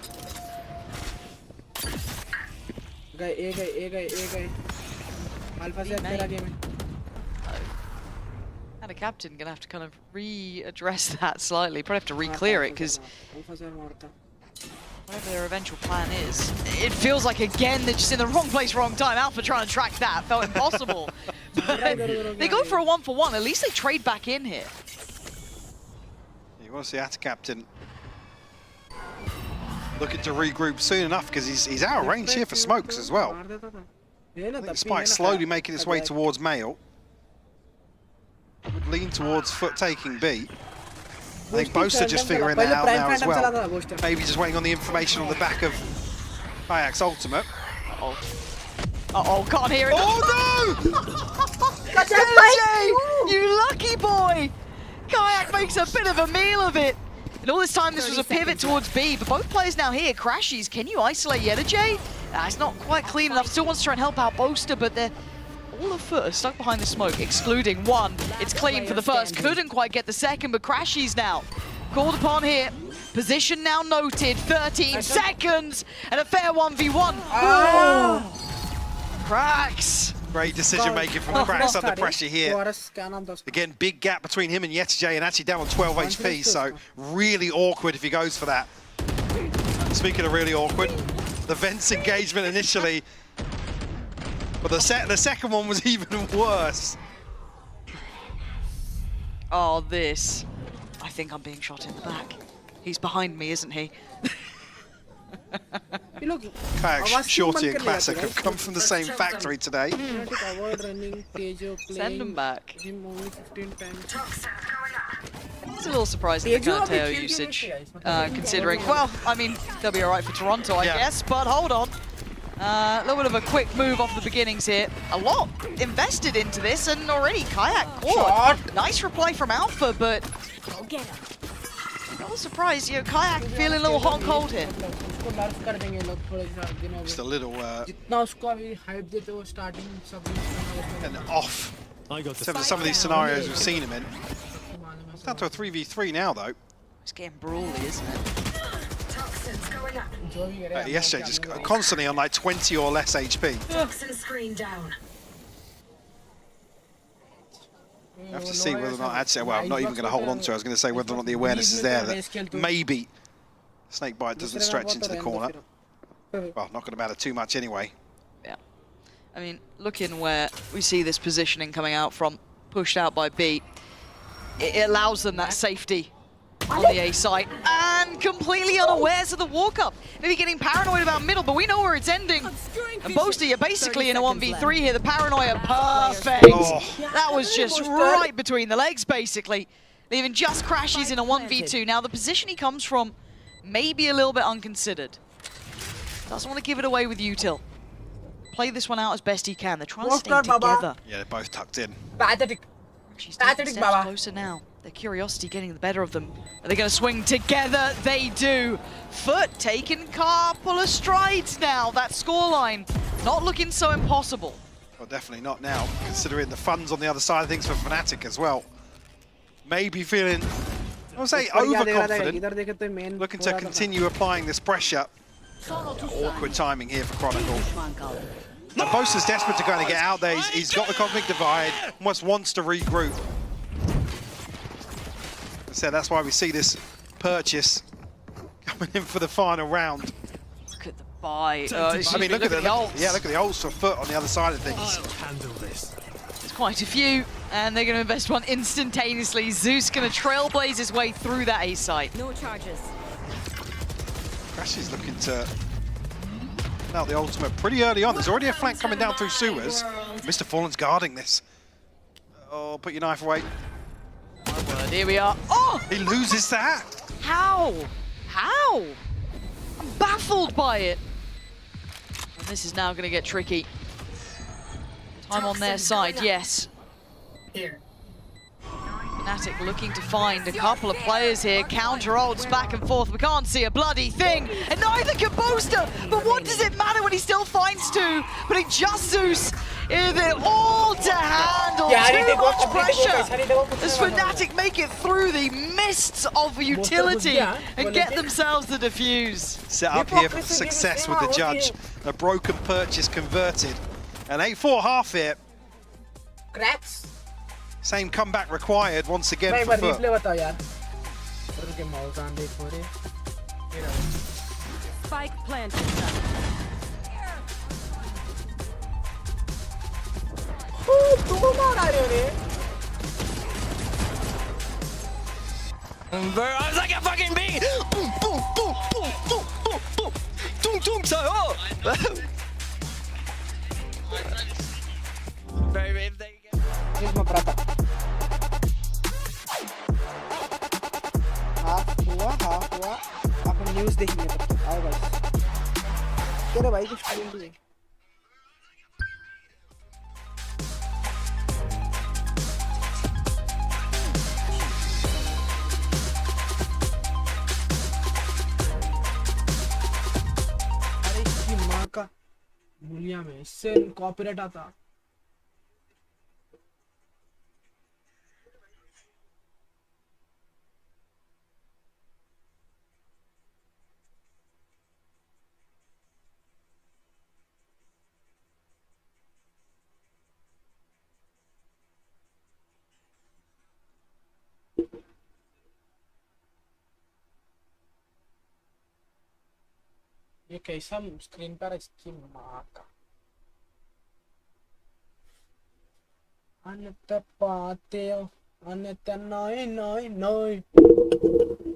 And a captain gonna have to kind of readdress that slightly. Probably have to re-clear it because whatever their eventual plan is, it feels like again they're just in the wrong place, wrong time. Alpha trying to track that felt impossible. But they go for a 1-for-1. At least they trade back in here. You want to see Atta captain looking to regroup soon enough because he's out of range here for smokes as well. Despite slowly making its way towards Mail. Would lean towards Fut taking B. I think Boaster just figuring that out now as well. Maybe just waiting on the information on the back of Kayak's ultimate. Uh-oh, can't hear it. Oh no! JJ, you lucky boy! Kayak makes a bit of a meal of it. And all this time this was a pivot towards B, but both players now here. Crashies, can you isolate Jitega? It's not quite clean enough. Still wants to try and help out Boaster, but they're all of Fut are stuck behind the smoke, excluding one. It's clean for the first. Couldn't quite get the second, but Crashies now called upon here. Position now noted. 13 seconds and a fair 1v1. Oh. Cracks. Great decision making from the Cracks under pressure here. Again, big gap between him and Jitega, and actually down on 12 HP, so really awkward if he goes for that. Speaking of really awkward, the Vents engagement initially, but the second one was even worse. Oh, this. I think I'm being shot in the back. He's behind me, isn't he? Kayak, Shorty and Classic have come from the same factory today. Send them back. It's a little surprising the current Teo usage, considering, well, I mean, they'll be alright for Toronto, I guess, but hold on. A little bit of a quick move off the beginnings here. A lot invested into this, and already Kayak caught. Nice reply from Alpha, but not surprised, you know, Kayak feeling a little hot and cold here. Just a little and off. Some of these scenarios we've seen him in. It's down to a 3v3 now, though. It's getting brawly, isn't it? Yesterday just constantly on like 20 or less HP. I have to see whether or not actually, well, I'm not even going to hold on to it. I was going to say whether or not the awareness is there that maybe Snakebite doesn't stretch into the corner. Well, not going to matter too much anyway. Yeah. I mean, looking where we see this positioning coming out from, pushed out by B, it allows them that safety on the A site, and completely unawares of the walk-up. Maybe getting paranoid about middle, but we know where it's ending. And Boaster, you're basically in a 1v3 here. The paranoia, perfect. Oh. That was just right between the legs, basically. Leaving just Crashies in a 1v2. Now, the position he comes from may be a little bit unconsidered. Doesn't want to give it away with Util. Play this one out as best he can. They're trying to stay together. Yeah, they're both tucked in. She's taking steps closer now. Their curiosity getting the better of them. Are they going to swing together? They do. Fut taking a couple of strides now. That scoreline not looking so impossible. Well, definitely not now, considering the funds on the other side of things for Fnatic as well. Maybe feeling, I would say, overconfident. Looking to continue applying this pressure. Awkward timing here for Chronicle. And Boaster's desperate to kind of get out there. He's got the Cosmic Divide, almost wants to regroup. So that's why we see this purchase coming in for the final round. Look at the buy. I mean, look at the ults. Yeah, look at the ults for Fut on the other side of things. I'll handle this. There's quite a few, and they're going to invest one instantaneously. Zeus going to trailblaze his way through that A site. No charges. Crash is looking to out the ultimate pretty early on. There's already a flank coming down through sewers. Mr. Fallen's guarding this. Oh, put your knife away. Well, here we are. Oh! He loses that. How? How? I'm baffled by it. And this is now going to get tricky. Time on their side, yes. Here. Fnatic looking to find a couple of players here. Counter ults back and forth. We can't see a bloody thing. And neither can Boaster. But what does it matter when he still finds two? But it just Zeus. They're all to handle. Too much pressure. As Fnatic make it through the mists of utility and get themselves the defuse. Set up here for success with the judge. A broken purchase converted. An 8-4 half here. Cracks. Same comeback required once again for Fut. Spike planted. I was like a fucking bee! Boom, boom, boom, boom, boom, boom. 퉁퉁 쳐요. Here's my brother. Half हुआ अपन news देखेंगे तब तक। आओ भाई, तेरे भाई कुछ stream भी देख। अरे इसकी माँ का मूलिया में इससे कॉपीराइट आता। ये कैसा स्क्रीन पर इसकी माँ का अनंत पाते हो अनंत नॉय नॉय नॉय।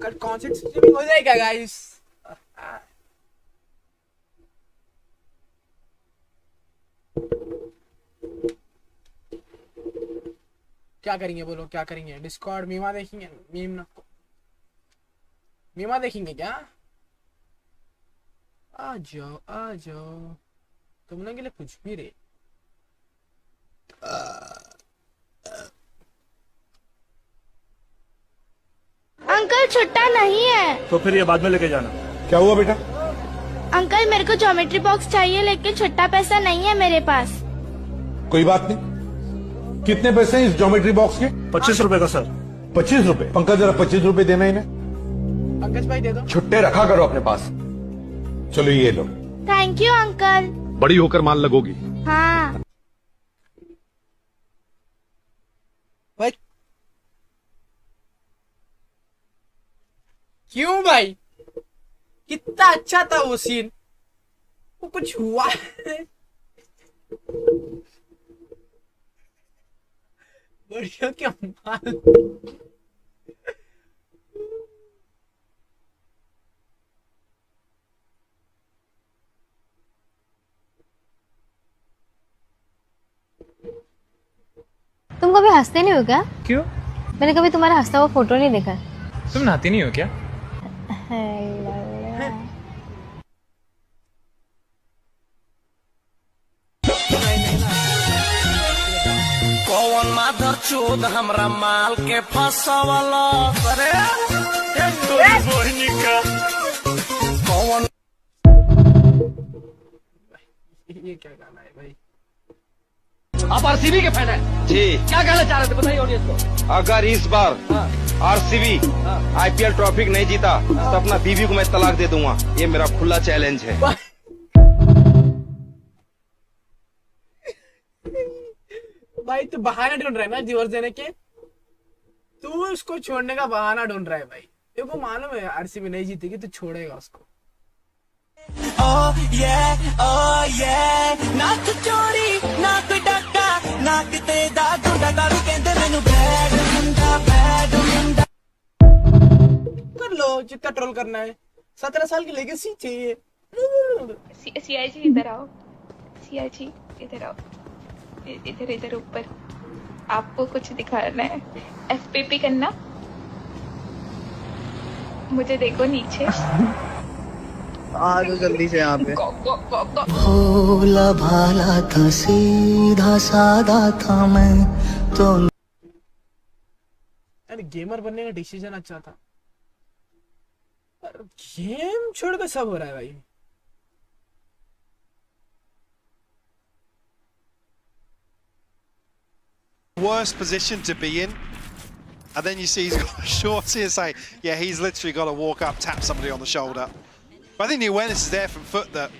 कल कॉन्सर्ट स्ट्रीमिंग हो जाएगा गाइस। क्या करेंगे बोलो, क्या करेंगे? डिस्कॉर्ड मीमा देखेंगे? मीमा देखेंगे क्या? आ जाओ तुम लोग के लिए कुछ भी रे। अंकल छुट्टा नहीं है। तो फिर ये बाद में लेके जाना। क्या हुआ बेटा? अंकल मेरे को ज्योमेट्री बॉक्स चाहिए लेकिन छुट्टा पैसा नहीं है मेरे पास। कोई बात नहीं। कितने पैसे हैं इस ज्योमेट्री बॉक्स के? 25 रुपए का सर। 25 रुपए? पंकज जरा 25 रुपए देना इन्हें। पंकज भाई दे दो। छुट्टे रखा करो अपने पास। चलो ये लो। Thank you uncle. बड़ी होकर मान लगोगी। हाँ। भाई क्यों भाई? कितना अच्छा था वो सीन। वो कुछ हुआ बढ़िया क्या माल। तुम कभी हंसते नहीं हो क्या? क्यों? मैंने कभी तुम्हारा हंसता हुआ फोटो नहीं देखा। तुम नहाती नहीं हो क्या? कौन माधर चोद हमरा माल के फसावला करे बहनी का कौन। ये क्या गाना है भाई? आप आरसीबी के फैन हैं? जी। क्या कहना चाह रहे थे बताइए ऑडियंस को। अगर इस बार आरसीबी आईपीएल ट्रॉफी नहीं जीता तो अपना बीवी को मैं तलाक दे दूंगा। ये मेरा खुला चैलेंज है। भाई तू बहाना ढूंढ रहा है ना डिवोर्स देने के। तू उसको छोड़ने का बहाना ढूंढ रहा है भाई। तेरे को मालूम है आरसीबी नहीं जीतेगी, तू छोड़ेगा उसको। Oh yeah नाक चोरी नाक डक्का नाक ते दा गुंडा दारू कहंदे मैनू बैड मुंडा कर लो जितना ट्रोल करना है। 17 साल की लेगेसी चाहिए। सीआईजी इधर आओ। सीआईजी इधर आओ। इधर ऊपर आपको कुछ दिखाना है। एफपीपी करना। मुझे देखो नीचे। आ जाओ जल्दी से यहाँ पे। भोला भाला था सीधा साधा था मैं तो। अरे गेमर बनने का डिसीजन अच्छा था पर गेम छोड़ कर सब हो रहा है भाई। Worst position to be in, and then you see he's got a short CSA. Yeah, he's literally got to walk up, tap somebody on the shoulder. But I think the awareness is there from Foot that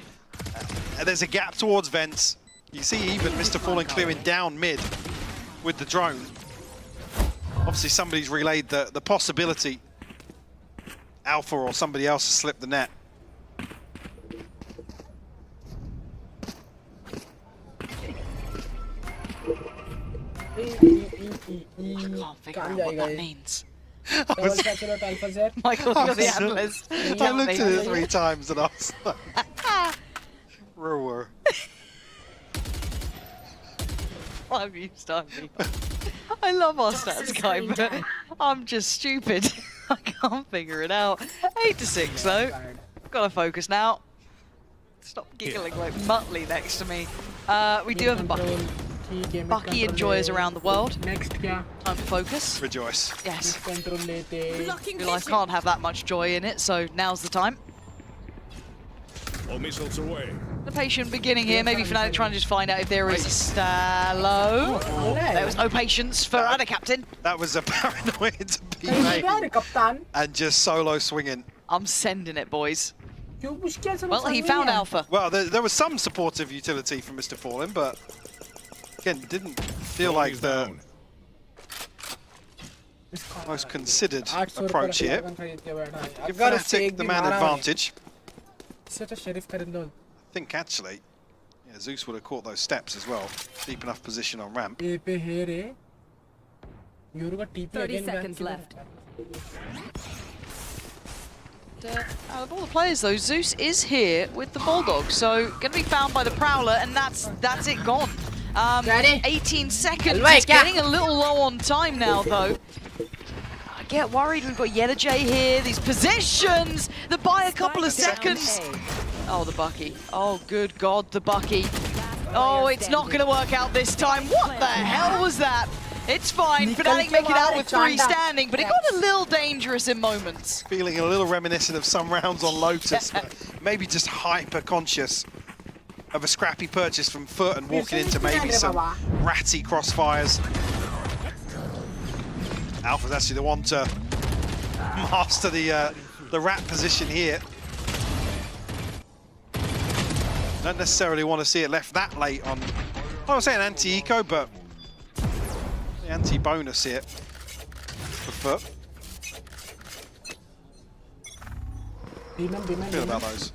there's a gap towards Vents. You see even Mr. Fallen clearing down mid with the drone. Obviously somebody's relayed the possibility Alpha or somebody else has slipped the net. Can't figure out what that means. Michael, look at the analyst. I looked at it 3 times and I was like... Rower. I've used I love our stats guy, but I'm just stupid. I can't figure it out. 8-6 though. Gotta focus now. Stop giggling like Muttley next to me. We do have a Bucky. Bucky enjoys around the world. Next, yeah. Time to focus. Rejoice. Yes. Blocking Your life can't have that much joy in it, so now's the time. All missiles away. The patient beginning here. Maybe Fnatic trying to just find out if there is a Stallo. There was no patience for either captain. That was a paranoid teammate. And just solo swinging. I'm sending it, boys. Well, he found Alpha. Well, there was some supportive utility from Mr. Fallen, but again, didn't feel like the most considered approach here. Give Fnatic the man advantage. I think actually, yeah, Zeus would have caught those steps as well. Deep enough position on ramp. 30 seconds left. Out of all the players though, Zeus is here with the Bulldog, so going to be found by the Prowler, and that's it gone. 18 seconds, it's getting a little low on time now though. I get worried, we've got Jitega here, these positions that buy a couple of seconds. Oh, the Bucky. Oh, good God, the Bucky. Oh, it's not going to work out this time. What the hell was that? It's fine. Fnatic make it out with 3 standing, but it got a little dangerous in moments. Feeling a little reminiscent of some rounds on Lotus, maybe just hyper conscious of a scrappy purchase from Fut and walking into maybe some ratty crossfires. Alpha's actually the one to master the rat position here. Don't necessarily want to see it left that late on, I would say an anti-eco, but the anti-bonus here for Fut. Feel about those.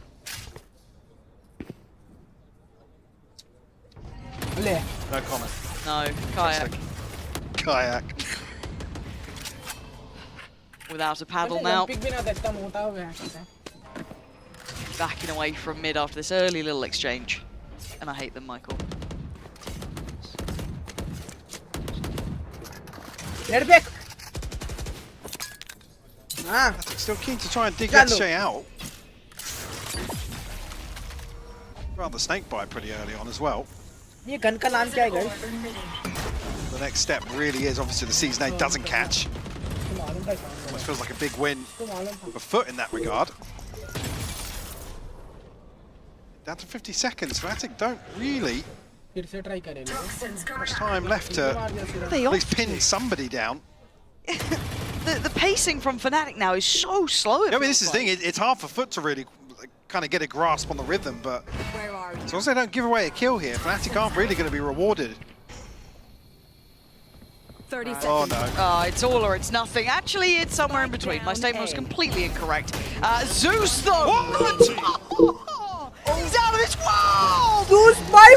No comment. No, kayak. Kayak. Without a paddle now. Backing away from mid after this early little exchange. And I hate them, Michael. Still keen to try and dig that Shay out. Rather snake bite pretty early on as well. The next step really is obviously the Season 8 doesn't catch. Almost feels like a big win for Fut in that regard. Down to 50 seconds. Fnatic don't really much time left to at least pin somebody down. the pacing from Fnatic now is so slow. I mean, this is the thing. It's hard for Fut to really kind of get a grasp on the rhythm, but as long as they don't give away a kill here, Fnatic aren't really going to be rewarded. 30 seconds. Oh no. It's all or it's nothing. Actually, it's somewhere in between. My statement was completely incorrect. Zeus, though! What? He's out of this world!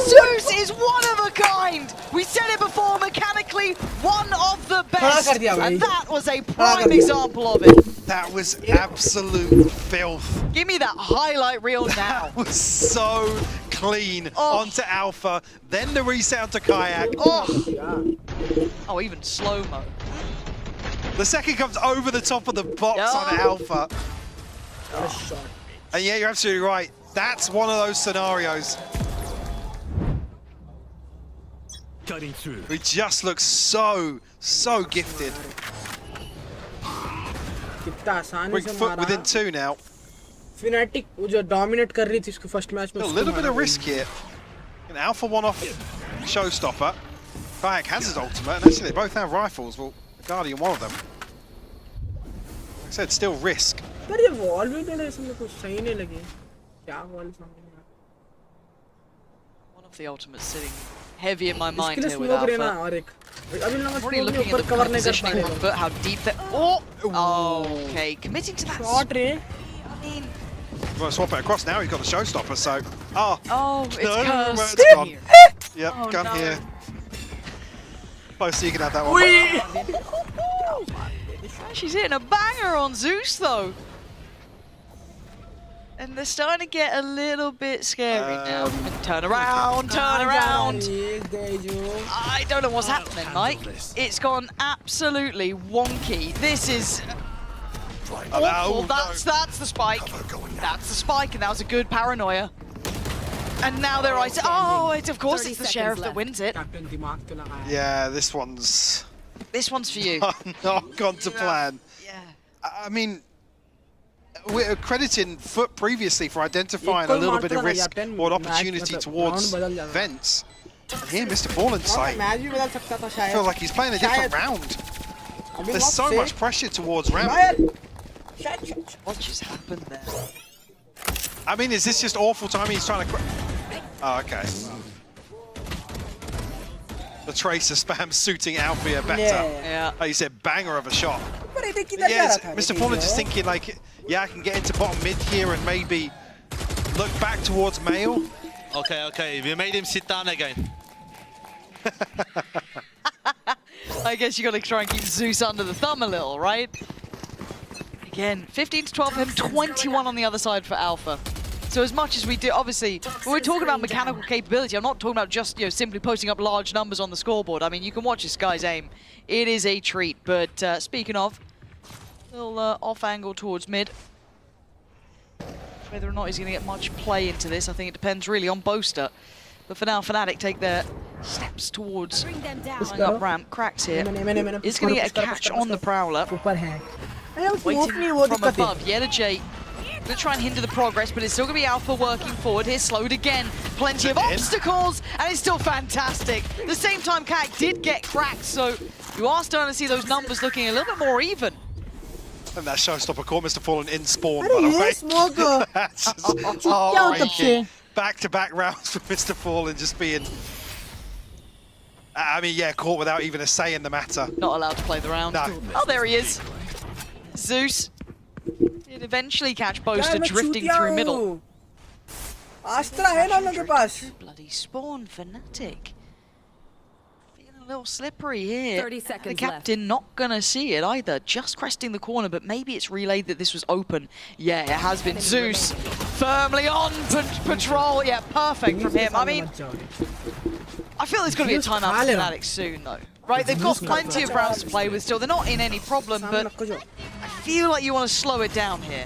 Zeus is one of a kind! We said it before, mechanically, one of the best! And that was a prime example of it. That was absolute filth. Give me that highlight reel now. That was so clean onto Alpha, then the reset onto Kayak. Oh, even slow-mo. The second comes over the top of the box on Alpha. And yeah, you're absolutely right. That's one of those scenarios. Cutting through. We just look so gifted. Quick Fut within 2 now. Fnatic जो dominate कर रही थी इसको first match में. A little bit of risk here. An Alpha one off showstopper. Kayak has his ultimate, and actually they both have rifles. Well, Guardian one of them. Like I said, still risk. पर ये wall भी तो इसमें कुछ सही नहीं लगी. क्या wall One of the ultimates sitting heavy in my mind here with Alpha. I'm already looking at the positioning of Fut, how deep that. Okay, committing to that. Shot, I mean, Well, swap it across now. He's got the showstopper, so it's cursed. It's gone. Yep, gun here. Close, so you can have that one. She's hitting a banger on Zeus, though. And they're starting to get a little bit scary now. Turn around, turn around. I don't know what's happening, Mike. It's gone absolutely wonky. This is awful. That's the spike. That's the spike, and that was a good paranoia. And now they're right. Oh, of course it's the sheriff that wins it. Yeah, this one's for you. not gone to plan. Yeah. I mean, we're crediting Fut previously for identifying a little bit of risk or opportunity towards Vents. And here, Mr. Fallen's like, I feel like he's playing a different round. There's so much pressure towards Ramp. What just happened there? I mean, is this just awful timing? He's trying to... Oh, okay. The Tracer spam suiting Alfia better. Yeah. Like you said, banger of a shot. Yes, Mr. Fallen just thinking like, yeah, I can get into bottom mid here and maybe look back towards Mail. Okay, we made him sit down again. I guess you got to try and keep Zeus under the thumb a little, right? Again, 15 to 12 for him, 21 on the other side for Alpha. So as much as we do, obviously, when we're talking about mechanical capability, I'm not talking about just, simply posting up large numbers on the scoreboard. I mean, you can watch this guy's aim. It is a treat. But speaking of, a little off angle towards mid. Whether or not he's going to get much play into this, I think it depends really on Boaster. But for now, Fnatic take their steps towards going up ramp. Cracks here. Is going to get a catch on the Prowler. Waiting from above. Jitega going to try and hinder the progress, but it's still going to be Alpha working forward. Here's slowed again. Plenty of obstacles, and it's still fantastic. At the same time, Kak did get cracked, so you are starting to see those numbers looking a little bit more even. And that showstopper caught Mr. Fallen in spawn, by the way. That's just heartbreaking. Back-to-back rounds for Mr. Fallen just being... I mean, yeah, caught without even a say in the matter. Not allowed to play the round. No. Oh, there he is. Zeus did eventually catch Boaster drifting through middle. Bloody spawn, Fnatic. Feeling a little slippery here. 30 seconds the captain not gonna see it either. Just cresting the corner, but maybe it's relayed that this was open. Yeah, it has been. Zeus firmly on patrol. Yeah, perfect from him. I mean, I feel there's going to be a timeout for Fnatic soon, though. Right, they've got plenty of rounds to play with still. They're not in any problem, but I feel like you want to slow it down here.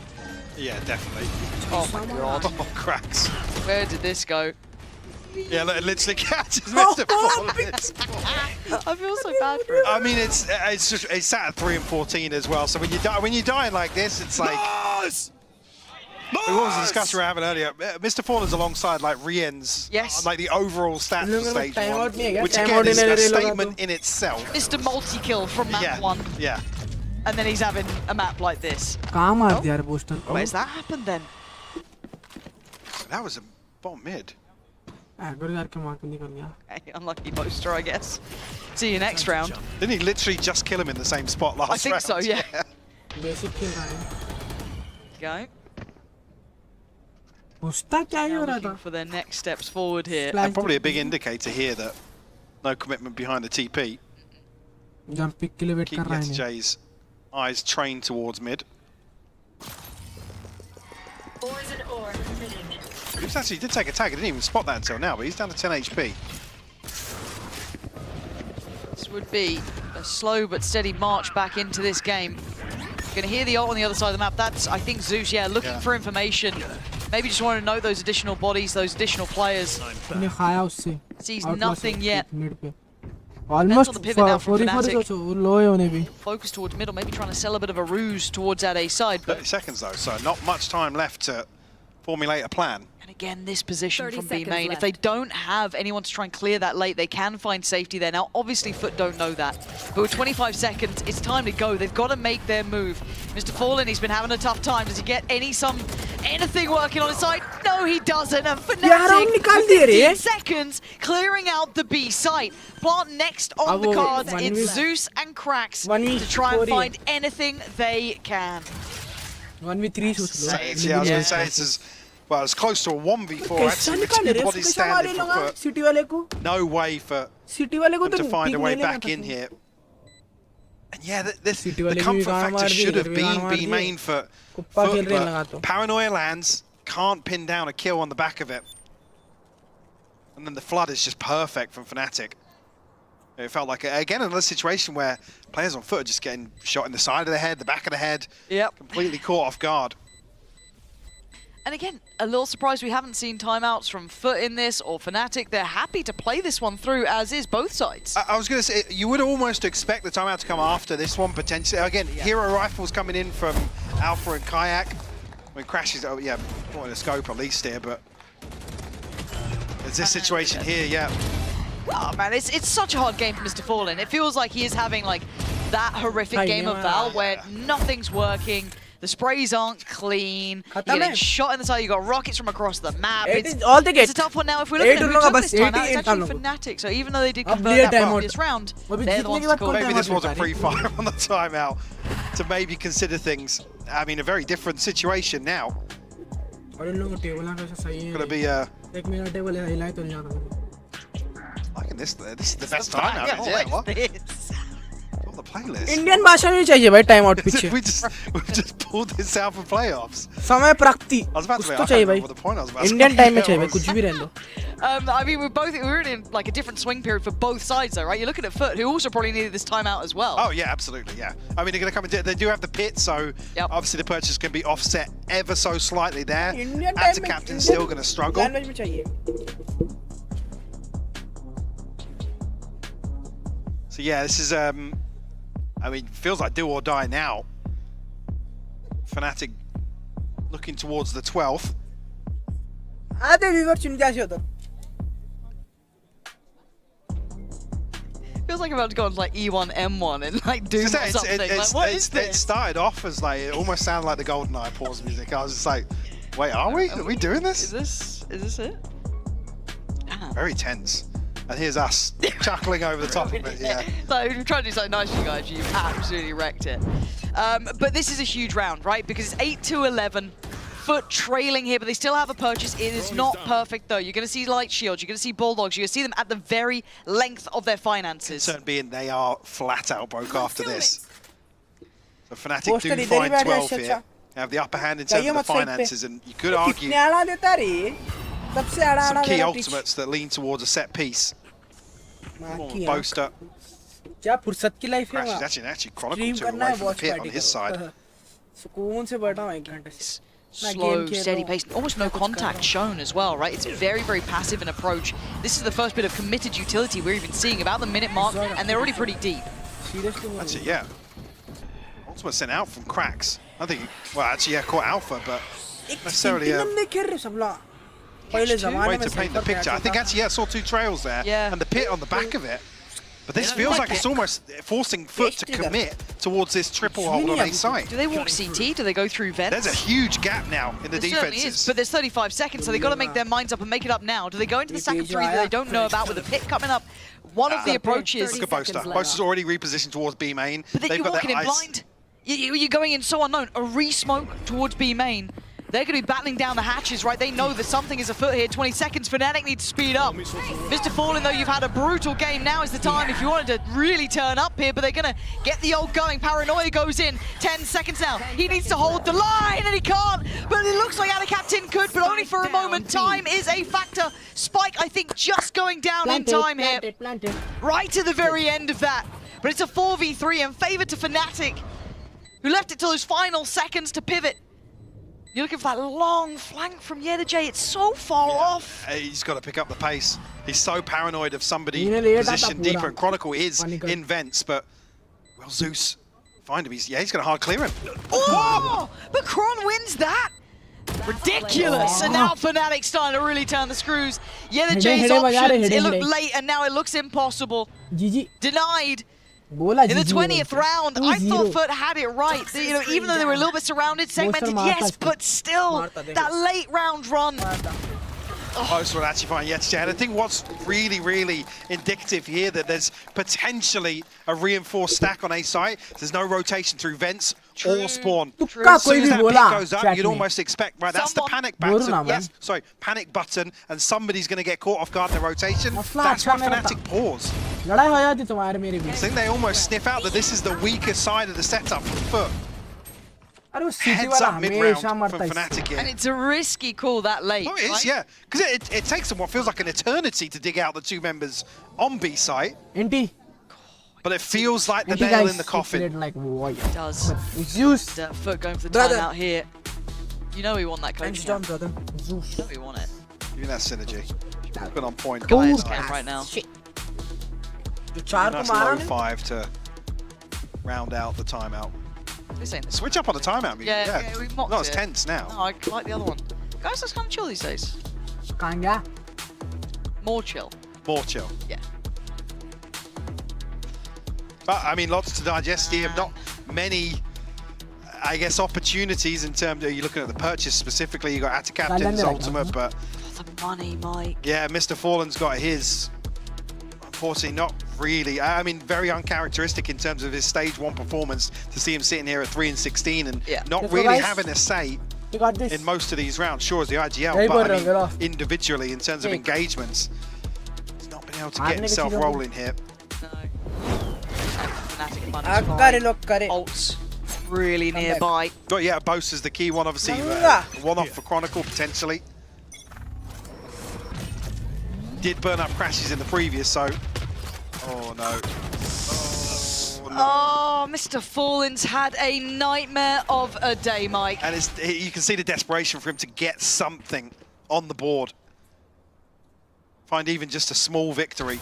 Yeah, definitely. Oh my god. Oh, cracks. Where did this go? Yeah, look, it literally catches Mr. Fallen. I feel so bad for him. I mean, it's sat at 3 and 14 as well. So when you're dying like this, it's like. What was the discussion we were having earlier? Mr. Fallen's alongside like Rien's, like the overall stats for stage 1, which again is a statement in itself. Mr. Multi-kill from map 1. Yeah. And then he's having a map like this. Where's that happened then? That was a bottom mid. Hey, unlucky Boaster, I guess. See you next round. Didn't he literally just kill him in the same spot last round? I think so, yeah. Go. Looking for their next steps forward here. And probably a big indicator here that no commitment behind the TP. Keep Jittega's eyes trained towards mid. He actually did take a tag. I didn't even spot that until now, but he's down to 10 HP. This would be a slow but steady march back into this game. Going to hear the ult on the other side of the map. That's, I think, Zeus, looking for information. Maybe just want to know those additional bodies, those additional players. Sees nothing yet. Almost on the pivot now from Fnatic. Focus towards middle, maybe trying to sell a bit of a ruse towards that A side. But 30 seconds though, so not much time left to formulate a plan. And again, this position from B main, if they don't have anyone to try and clear that late, they can find safety there. Now, obviously, Fut don't know that. But with 25 seconds, it's time to go. They've got to make their move. Mr. Fallen, he's been having a tough time. Does he get anything working on his side? No, he doesn't. And Fnatic, 15 seconds, clearing out the B site. Plant next on the cards. It's Zeus and Cracks to try and find anything they can. 1v3 yeah, I was going to say it's close to a 1v4 actually, with 2 bodies standing for Fut. No way for them to find a way back in here. And yeah, the comfort factor should have been B main for Fut, but Paranoia lands, can't pin down a kill on the back of it. And then the flood is just perfect from Fnatic. It felt like, again, another situation where players on foot are just getting shot in the side of the head, the back of the head. Yep. Completely caught off guard. And again, a little surprised we haven't seen timeouts from Foot in this or Fnatic. They're happy to play this one through, as is both sides. I was going to say, you would almost expect the timeout to come after this one, potentially. Again, Hero Rifles coming in from Alpha and Kayak. When crashes, oh yeah, not in a scope at least here, but there's this situation here, yeah. Oh man, it's such a hard game for Mr. Fallen. It feels like he is having like that horrific game of Val where nothing's working. The sprays aren't clean. You're getting shot in the side. You got rockets from across the map. It's a tough one now. If we look at who took this timeout, it's actually Fnatic. So even though they did convert that previous round, they're the ones to call. Maybe this wasn't free fire on the timeout to maybe consider things. I mean, a very different situation now. Gonna be liking this. This is the best timeout. Yeah, what? On the playlist. Indian भाषा नहीं चाहिए भाई time out पीछे. We've just pulled this out for playoffs. समय प्राप्ति. I was about to say, कुछ तो चाहिए भाई. Indian time में चाहिए भाई कुछ भी रहने दो. I mean, we're in like a different swing period for both sides, though, right? You're looking at Foot, who also probably needed this timeout as well. Oh yeah, absolutely, yeah. I mean, they're going to come and they do have the pit, so obviously the purchase can be offset ever so slightly there. Add to captain still going to struggle. So yeah, this is I mean, feels like do or die now. Fnatic looking towards the 12th. Feels like I'm about to go on like E1, M1 and like do something. Like, what is this? It started off as like, it almost sounded like the GoldenEye pause music. I was just like, wait, are we doing this? Is this it? Very tense. And here's us chuckling over the top of it, yeah. So we're trying to do something nice for you guys, you've absolutely wrecked it. But this is a huge round, right? Because it's 8-11. Foot trailing here, but they still have a purchase. It is not perfect, though. You're going to see Light Shields, you're going to see Bulldogs, you're going to see them at the very length of their finances. Concern being they are flat out broke after this. So Fnatic do find 12 here. They have the upper hand in terms of the finances, and you could argue some key ultimates that lean towards a set piece. Boaster. Crashes actually chronicled to away from the pit on his side. Slow, steady pace, almost no contact shown as well, right? It's very, very passive in approach. This is the first bit of committed utility we're even seeing about the minute mark, and they're already pretty deep. That's it, yeah. Ultimate sent out from Cracks. I think, well, actually, yeah, caught Alpha, but necessarily a way to paint the picture. I think actually, yeah, I saw 2 trails there, and the pit on the back of it. But this feels like it's almost forcing Foot to commit towards this triple hold on A site. Do they walk CT? Do they go through vents? There's a huge gap now in the defenses. Is, but there's 35 seconds, so they've got to make their minds up and make it up now. Do they go into the second 3 that they don't know about with the pit coming up? One of the approaches. Look at Boaster. Boaster's already repositioned towards B main. But then you're walking in blind. You're going in so unknown. A re-smoke towards B main. They're going to be battling down the hatches, right? They know that something is afoot here. 20 seconds. Fnatic need to speed up. Mr. Fallen, though, you've had a brutal game. Now is the time if you wanted to really turn up here, but they're going to get the ult going. Paranoia goes in. 10 seconds now. He needs to hold the line, and he can't. But it looks like Ada Captain could, but only for a moment. Time is a factor. Spike, I think, just going down in time here. Right to the very end of that. But it's a 4v3 in favor to Fnatic, who left it till his final seconds to pivot. You're looking for that long flank from Jitega. It's so far off. He's got to pick up the pace. He's so paranoid of somebody positioned deeper, and Chronicle is in vents, but will Zeus find him? He's going to hard clear him. Oh, but Kron wins that. Ridiculous. And now Fnatic starting to really turn the screws. Jitega's options, it looked late, and now it looks impossible. Denied. In the 20th round, I thought Foot had it right. You know, even though they were a little bit surrounded, segmented, yes, but still, that late round run. Most will actually find Jitega. And I think what's really, really indicative here that there's potentially a reinforced stack on A site. There's no rotation through vents or spawn. As soon as that pick goes up, you'd almost expect, right, that's the panic button. Yes, sorry, panic button, and somebody's going to get caught off guard in the rotation. That's why Fnatic pause. I think they almost sniff out that this is the weaker side of the setup from Foot. अरे वो सीटी heads वाला up mid-round हमेशा from मरता है Fnatic here. And it's a risky call that late. Oh, it is, right? yeah. Because it takes them what feels like an eternity to dig out the two members on B site. Inti. But it feels like the Inti nail guys, in the coffin. he played like warrior. It does. Zeus. Fut going for the Brother. timeout here. You know we want that coach. Bench down, brother. Zeus. You know we want it. Even that synergy. Put on point. Guys, camp right now. Shit. जो चार को Nice मारा low ने 5 to round out the timeout. This ain't Switch up on the timeout music. Yeah, we mocked Not as it. tense now. No, I like the other one. Guys, that's kind of chill these days. कहाँ गया? More chill. More chill. Yeah. But I mean, lots to digest here. Not many, I guess, opportunities in terms of, you're looking at the purchase specifically. You got Atta Captain's ultimate, but The money, Mike. yeah, Mr. Fallen's got his. Unfortunately, not really. I mean, very uncharacteristic in terms of his stage 1 performance to see him sitting here at 3 and 16 and not Let's go, really guys. having a say You got this. in most of these rounds. Sure as the IGL, Hey, but bro, I get mean, off. individually in terms of Hey. engagements, he's not been able to Aadne get ki himself cheezon ko- rolling here. Fnatic money. करे लोग करे. Ults really nearby. But yeah, Bose is the key one, obviously. One off for Chronicle, potentially. Did burn up crashes in the previous, so... Oh, no. Oh, Mr. Fallen's had a nightmare of a day, Mike. And you can see the desperation for him to get something on the board. Find even just a small victory.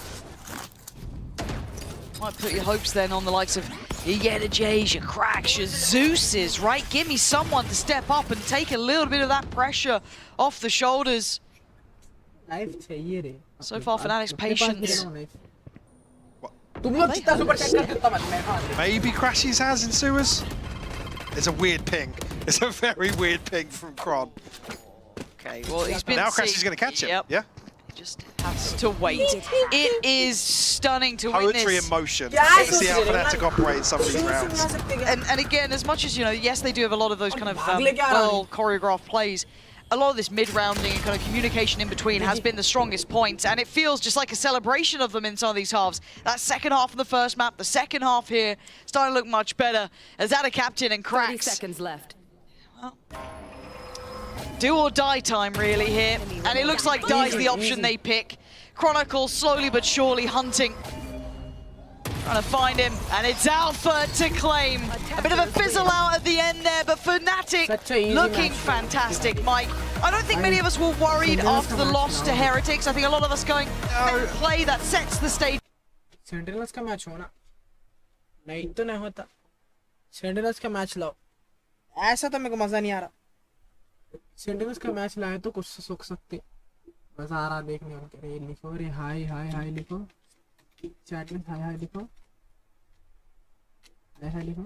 Might put your hopes then on the likes of your Jays, your Cracks, your Zeus's, right? Give me someone to step up and take a little bit of that pressure off the shoulders. So far, Fnatic's patience. Maybe Crashes has in sewers. It's a weird ping. It's a very weird ping from Kron. Okay, well, he's been now Crash is going to catch him. Yep. Yeah. He just has to wait. It is stunning to Poetry witness. in motion. Let's see how Fnatic operate in some of these rounds. And again, as much as, you know, yes, they do have a lot of those kind of well choreographed plays, a lot of this mid-rounding and kind of communication in between has been the strongest point, and it feels just like a celebration of them in some of these halves. That second half of the first map, the second half here, starting to look much better as Atta Captain and Cracks. 30 seconds left. Well, do or die time really here, and it looks like die's the option they pick. Chronicle slowly but surely hunting. Trying to find him, and it's Alpha to claim. A bit of a fizzle out at the end there, but Fnatic looking fantastic, Mike. I don't think many of us were worried after the loss to Heretics. I think a lot of us going, no, play that sets the stage. Sentinels का match होना नहीं तो नहीं होता. Sentinels का match लाओ. ऐसा तो मेरे को मजा नहीं आ रहा. सेंटिनल्स का मैच लाए तो कुछ से सोच सकते. मजा आ रहा देखने में. अरे लिखो रे हाय हाय हाय लिखो. चैट में हाय हाय लिखो. हाय हाय लिखो.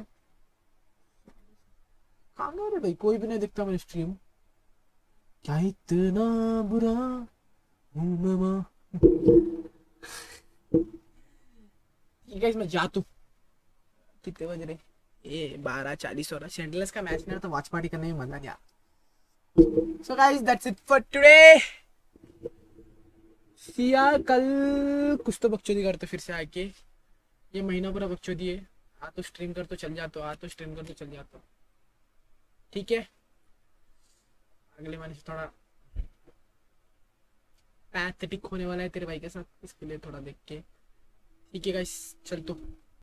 कहाँ गए रे भाई? कोई भी नहीं दिखता मेरी स्ट्रीम. क्या इतना बुरा हूँ मैं माँ. गाइस मैं जातू. कितने बज रहे? ये 12:40 हो रहा. सेंटिनल्स का मैच नहीं तो वॉच पार्टी करने में मजा नहीं आ. So guys, that's it for today. Siya कल कुछ तो बकचोदी करते फिर से आके. ये महीना पूरा बकचोदी है. हाँ तो स्ट्रीम कर तो चल जाता. हाँ तो स्ट्रीम कर तो चल जाता. ठीक है. अगले महीने से थोड़ा पैथेटिक होने वाला है तेरे भाई के साथ. इसके लिए थोड़ा देख के. ठीक है गाइस, चल तो.